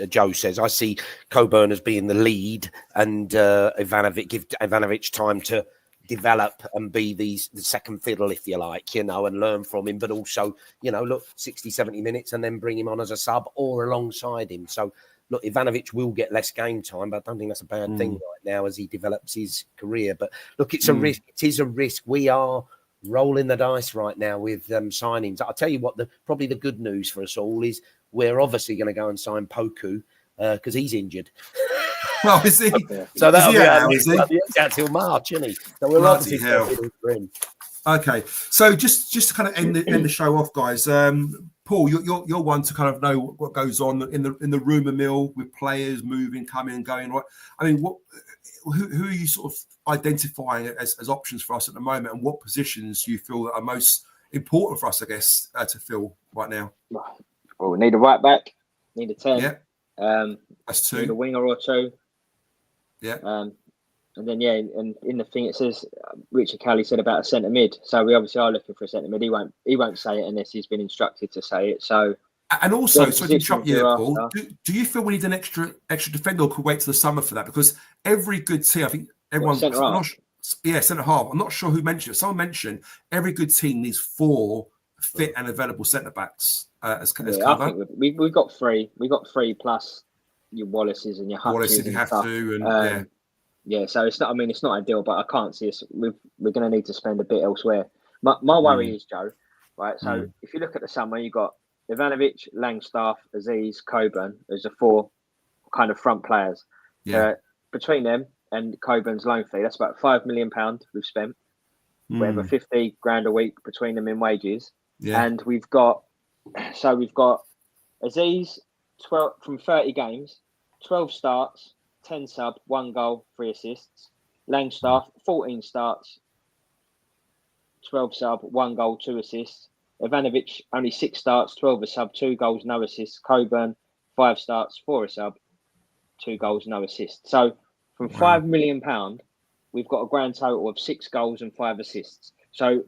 Joe says, I see Coburn as being the lead, and give Ivanovic time to develop and be the second fiddle, if you like, and learn from him, but also, look, 60, 70 minutes and then bring him on as a sub or alongside him. So, look, Ivanovic will get less game time, but I don't think that's a bad thing right now as he develops his career. But look, it's a risk. It is a risk. We are rolling the dice right now with signings. I'll tell you what, probably the good news for us all is we're obviously going to go and sign Poku because he's injured. Oh, is he? So that'll be out till March, isn't he? So we're obviously for him. Okay, so just to kind of end the show off, guys. Paul, you're one to kind of know what goes on in the rumour mill with players moving, coming and going. Right? I mean, who are you sort of identifying as options for us at the moment, and what positions do you feel that are most important for us, I guess, to fill right now? Well, we need a right back, need a 10. Yeah. That's 2. Need a winger or 2. Yeah. And then, and in the thing it says, Richard Kelly said about a centre mid. So we obviously are looking for a centre mid. He won't say it unless he's been instructed to say it. So, and also, so to interrupt you, Paul, do you feel we need an extra defender, or could wait till the summer for that? Because every good team, I think everyone's centre half. I'm not sure who mentioned it. Someone mentioned every good team needs 4 fit and available centre backs as cover. I think we've got 3. We've got 3 plus your Wallaces and your Hutches. Wallace if you have to, Yeah, so it's not. I mean, it's not ideal, but I can't see us. We're going to need to spend a bit elsewhere. My worry is, Joe, right? So if you look at the summer, you've got Ivanovic, Langstaff, Aziz, Coburn as the 4 kind of front players. Yeah. Between them and Coburn's loan fee, that's about £5 million we've spent. We have 50 grand a week between them in wages. Yeah. And we've got Aziz 12 from 30 games, 12 starts, 10 sub, 1 goal, 3 assists. Langstaff, 14 starts, 12 sub, 1 goal, 2 assists. Ivanovic, only 6 starts, 12 a sub, 2 goals, no assists. Coburn, 5 starts, 4 a sub, 2 goals, no assists. So from £5 million, we've got a grand total of 6 goals and 5 assists. So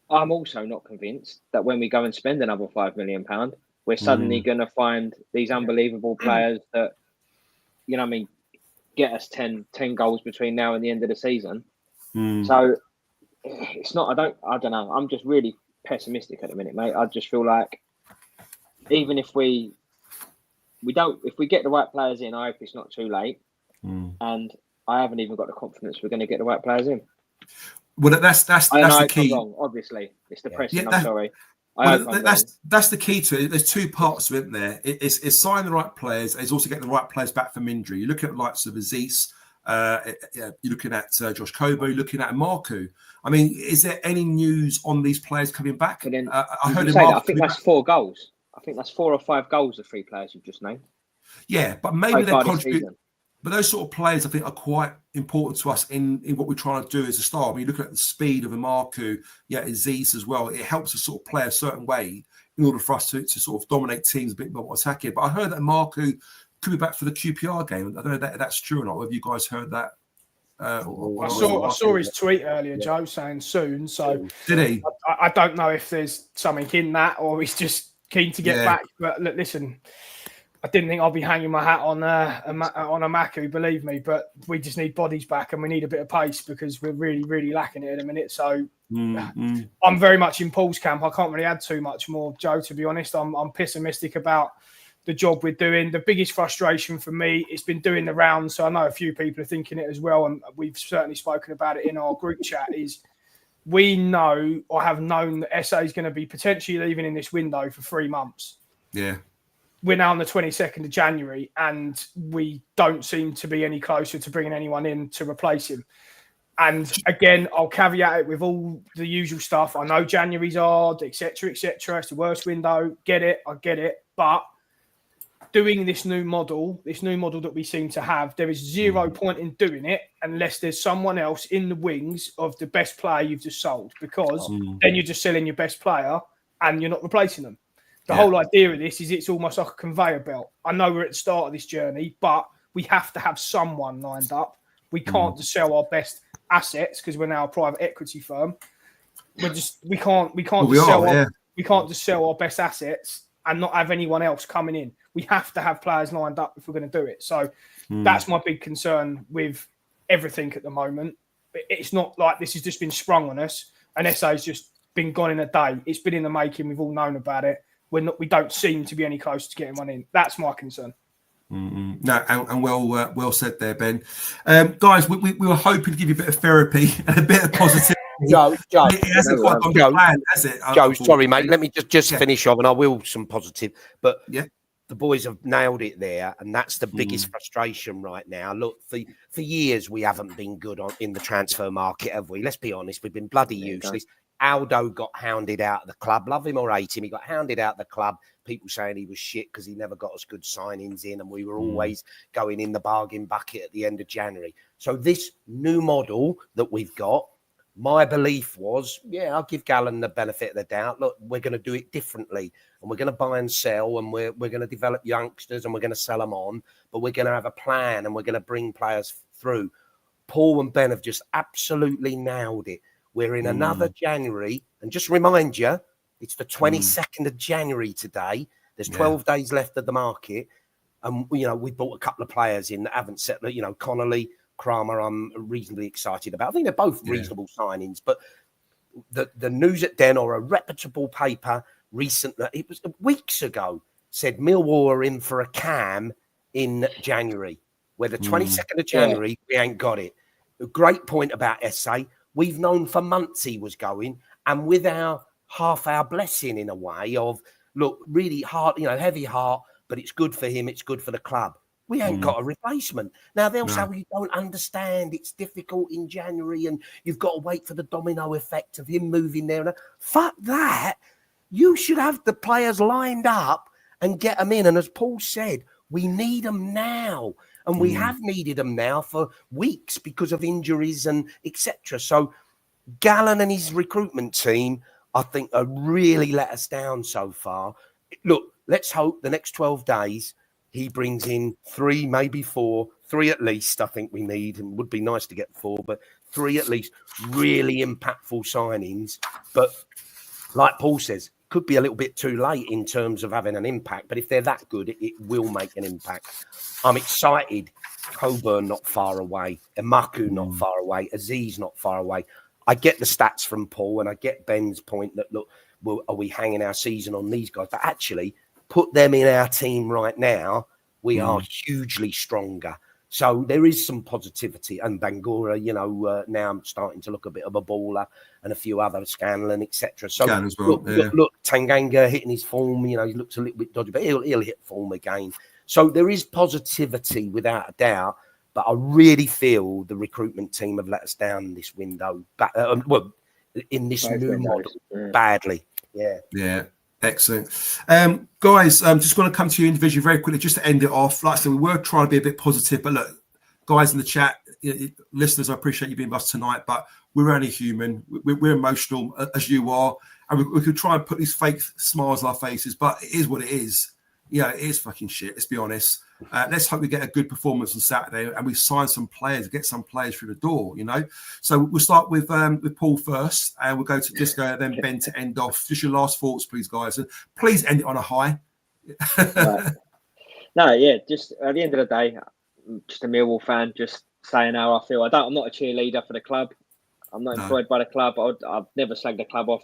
I'm also not convinced that when we go and spend another £5 million, we're suddenly going to find these unbelievable players that, get us 10 goals between now and the end of the season. So it's not, I don't know. I'm just really pessimistic at the minute, mate. I just feel like even if we get the right players in, I hope it's not too late. And I haven't even got the confidence we're going to get the right players in. Well, that's the key. Wrong, obviously, it's depressing. I'm sorry. That's the key to it. There's two parts of it there. It's signing the right players. It's also getting the right players back from injury. You're looking at the likes of Aziz. You're looking at Josh Cobo. You're looking at Marku. I mean, is there any news on these players coming back? Then, I heard I think that's 4 goals. I think that's 4 or 5 goals, the 3 players you've just named. Yeah, but maybe they contribute. But those sort of players, I think, are quite important to us in what we're trying to do as a start. I mean, you look at the speed of Marku, Aziz as well. It helps us sort of play a certain way in order for us to sort of dominate teams a bit more attacking. But I heard that Marku could be back for the QPR game. I don't know if that's true or not. Have you guys heard that? I saw his tweet earlier, Joe, saying soon. So did he? I don't know if there's something in that or he's just keen to get back. But look, listen, I didn't think I'll be hanging my hat on a Maku, believe me. But we just need bodies back and we need a bit of pace because we're really, really lacking it at the minute. So I'm very much in Paul's camp. I can't really add too much more, Joe. To be honest, I'm pessimistic about the job we're doing. The biggest frustration for me, it's been doing the rounds, so I know a few people are thinking it as well, and we've certainly spoken about it in our group chat, is we know or have known that SA is going to be potentially leaving in this window for 3 months. Yeah. We're now on the 22nd of January, and we don't seem to be any closer to bringing anyone in to replace him. And again, I'll caveat it with all the usual stuff. I know January's hard, etc., etc. It's the worst window. Get it. I get it. But doing this new model that we seem to have, there is zero point in doing it unless there's someone else in the wings of the best player you've just sold, because then you're just selling your best player and you're not replacing them. The whole idea of this is it's almost like a conveyor belt. I know we're at the start of this journey, but we have to have someone lined up. We can't just sell our best assets because we're now a private equity firm. We can't just sell our best assets and not have anyone else coming in. We have to have players lined up if we're going to do it. So that's my big concern with everything at the moment. It's not like this has just been sprung on us and SA's just been gone in a day. It's been in the making. We've all known about it. We don't seem to be any closer to getting one in. That's my concern. No, and well said there, Ben. Guys, we were hoping to give you a bit of therapy and a bit of positivity. Joe, it hasn't quite gone to plan, has it? Joe, sorry, mate. Let me just finish off, and I will some positive. But the boys have nailed it there, and that's the biggest frustration right now. Look, for years we haven't been good in the transfer market, have we? Let's be honest, we've been bloody useless. Aldo got hounded out of the club. Love him or hate him, he got hounded out of the club. People saying he was shit because he never got us good signings in, and we were always going in the bargain bucket at the end of January. So this new model that we've got, my belief was, I'll give Gallen the benefit of the doubt. Look, we're going to do it differently, and we're going to buy and sell, and we're going to develop youngsters, and we're going to sell them on, but we're going to have a plan, and we're going to bring players through. Paul and Ben have just absolutely nailed it. We're in another January, and just remind you, it's the 22nd of January today. There's 12 days left of the market, and we bought a couple of players in that haven't set. Connolly, Kramer, I'm reasonably excited about. I think they're both reasonable signings, but the news at Den, or a reputable paper recently, it was weeks ago, said Millwall are in for a cam in January. Where the 22nd of January, we ain't got it. A great point about SA. We've known for months he was going, and with half our blessing in a way of, look, really hard, heavy heart, but it's good for him, it's good for the club. We ain't got a replacement. Now, they'll say, well, you don't understand, it's difficult in January and you've got to wait for the domino effect of him moving there. Fuck that. You should have the players lined up and get them in. And as Paul said, we need them now. And we have needed them now for weeks because of injuries and etc. So Gallen and his recruitment team, I think, have really let us down so far. Look, let's hope the next 12 days he brings in 3, maybe 4, 3 at least, I think we need. And it would be nice to get 4, but 3 at least really impactful signings. But like Paul says, could be a little bit too late in terms of having an impact. But if they're that good, it will make an impact. I'm excited. Coburn not far away. Emaku not far away. Aziz not far away. I get the stats from Paul, and I get Ben's point that, look, are we hanging our season on these guys? But actually, put them in our team right now, we are hugely stronger. So there is some positivity. And Bangura, now I'm starting to look a bit of a baller, and a few other Scanlon, etc. So as well, look, Tanganga hitting his form. He looks a little bit dodgy, but he'll hit form again. So there is positivity without a doubt. But I really feel the recruitment team have let us down this window. In this new model, badly. Yeah. Excellent. Guys, I'm just going to come to you individually very quickly just to end it off. Like I said, we were trying to be a bit positive, but look, guys in the chat, listeners, I appreciate you being with us tonight, but we're only human. We're emotional as you are, and we could try and put these fake smiles on our faces, but it is what it is. It is fucking shit. Let's be honest. Let's hope we get a good performance on Saturday and we sign some players, get some players through the door, So we'll start with Paul first, and we'll go to Disco and then Ben to end off. Just your last thoughts, please, guys. And please end it on a high. Right. No, yeah, just at the end of the day, I'm just a Millwall fan, just saying how I feel. I'm not a cheerleader for the club. I'm not employed by the club. I've never slagged the club off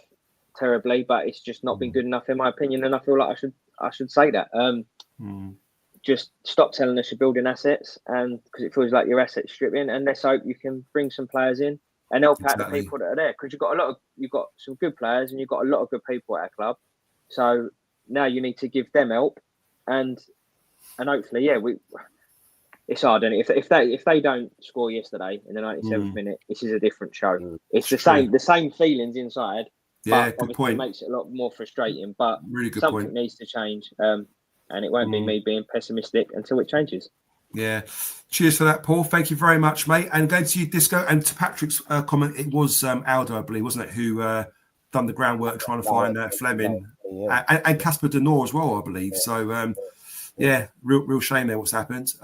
terribly, but it's just not been good enough in my opinion, and I feel like I should say that. Just stop telling us you're building assets, and because it feels like your assets stripping, and let's hope you can bring some players in and help out the people that are there, because you've got some good players and you've got a lot of good people at our club. So now you need to give them help, and hopefully, it's hard, and if they don't score yesterday in the 97th minute, this is a different show. It's the same feelings inside. Yeah, but good point. It makes it a lot more frustrating, but really good something point. Needs to change. And it won't be me being pessimistic until it changes. Yeah. Cheers for that, Paul. Thank you very much, mate. And going to you, Disco, and to Patrick's comment, it was Aldo, I believe, wasn't it, who done the groundwork trying to find Fleming and Casper Denor as well, I believe. So, real shame there what's happened.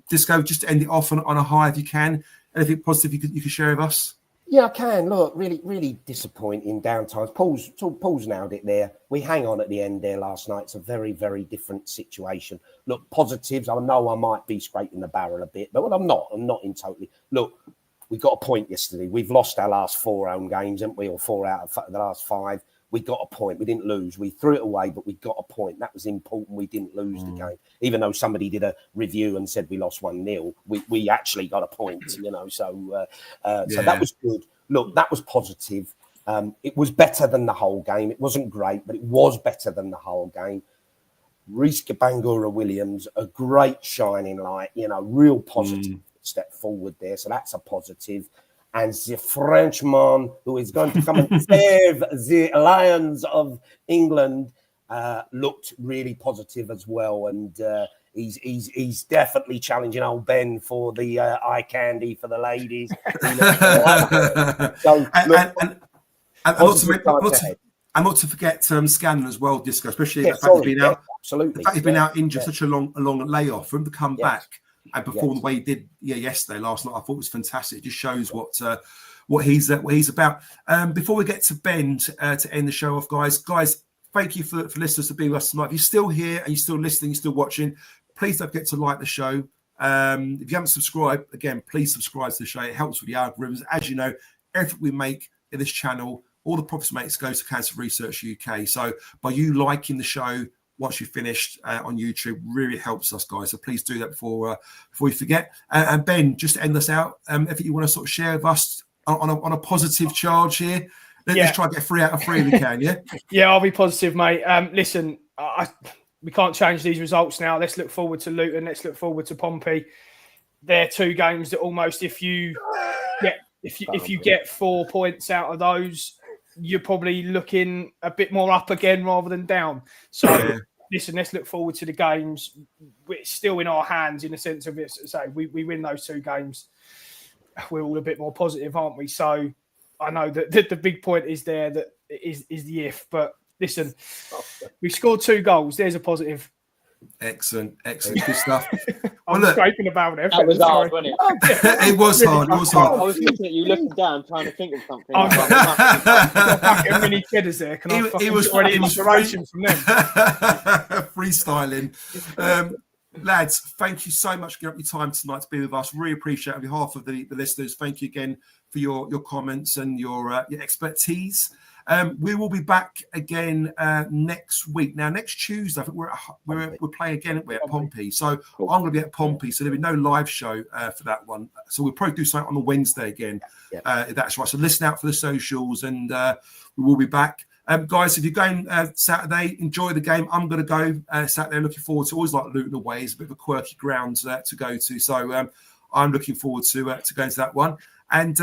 Disco, just to end it off on a high if you can. Anything positive you could share with us? Yeah, I can. Look, really, really disappointing downtimes. Paul's nailed it there. We hang on at the end there last night. It's a very, very different situation. Look, positives. I know I might be scraping the barrel a bit, but I'm not in totally. Look, we got a point yesterday. We've lost our last 4 home games, haven't we? Or 4 out of the last 5. We got a point. We didn't lose. We threw it away, but we got a point. That was important. We didn't lose the game. Even though somebody did a review and said we lost 1-0, we actually got a point, So that was good. Look, that was positive. It was better than the whole game. It wasn't great, but it was better than the whole game. Reece Bangura-Williams, a great shining light, real positive step forward there. So that's a positive. And the Frenchman who is going to come and save the Lions of England looked really positive as well. And he's definitely challenging old Ben for the eye candy for the ladies. And not to forget Scanlon as well, Disco, especially the fact he's been out. Absolutely. The fact he's been out injured such a long layoff, for him to come back and perform the way he did last night, I thought it was fantastic. It just shows what he's about. Before we get to Ben to end the show off, guys, thank you for listeners to be with us tonight. If you're still here and you're still listening, you're still watching, please don't forget to like the show. If you haven't subscribed, again, please subscribe to the show. It helps with the algorithms. As you know, everything we make in this channel, all the profits makes goes to Cancer Research UK. So by you liking the show once you've finished on YouTube, really helps us, guys. So please do that before you forget. And Ben, just to end us out, if you want to sort of share with us on a positive charge here, let's try to get 3 out of 3 if we can, yeah? Yeah, I'll be positive, mate. Listen, we can't change these results now. Let's look forward to Luton. Let's look forward to Pompey. They're 2 games that almost, if you get 4 points out of those, you're probably looking a bit more up again rather than down. So, listen, let's look forward to the games. It's still in our hands in the sense of, we win those 2 games. We're all a bit more positive, aren't we? So, I know that the big point is there that is the if. But listen, we scored 2 goals. There's a positive. Excellent. Good stuff. I'm scraping about it. That was hard, wasn't it? It was hard. I was looking at you, looking down, trying to think of something. I'm mini cheddars there. Can I it was already inspiration from them? Freestyling. Lads, thank you so much for giving up your time tonight to be with us. Really appreciate it on behalf of the listeners. Thank you again for your comments and your expertise. We will be back again next week. Now, next Tuesday, I think we're playing again at Pompey. So I'm going to be at Pompey. So there'll be no live show for that one. So we'll probably do something on the Wednesday again. If that's right. So listen out for the socials, and we will be back. Guys, if you're going Saturday, enjoy the game. I'm going to go Saturday. Looking forward to. Always like Luton away. It's a bit of a quirky ground to go to. So I'm looking forward to going to that one. And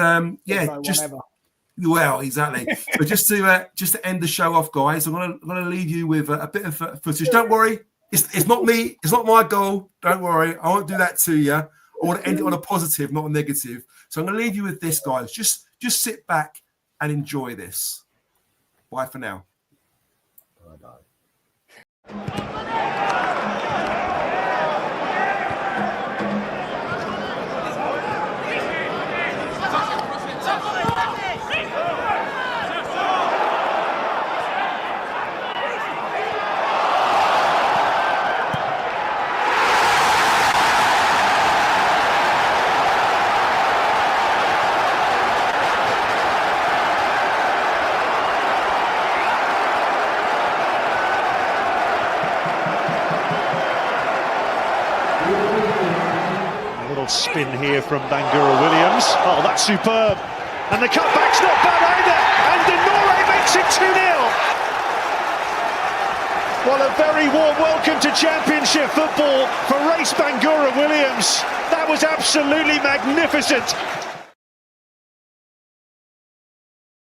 well, exactly. So just to end the show off, guys, I'm gonna leave you with a bit of footage. Don't worry, it's not me. It's not my goal. Don't worry, I won't do that to you. I want to end it on a positive, not a negative. So I'm gonna leave you with this, guys. Just sit back and enjoy this. Bye for now. Bye-bye. Spin here from Bangura Williams. Oh, that's superb. And the cutback's not bad either. And Denore makes it 2-0. Well, a very warm welcome to Championship football for Race Bangura Williams. That was absolutely magnificent.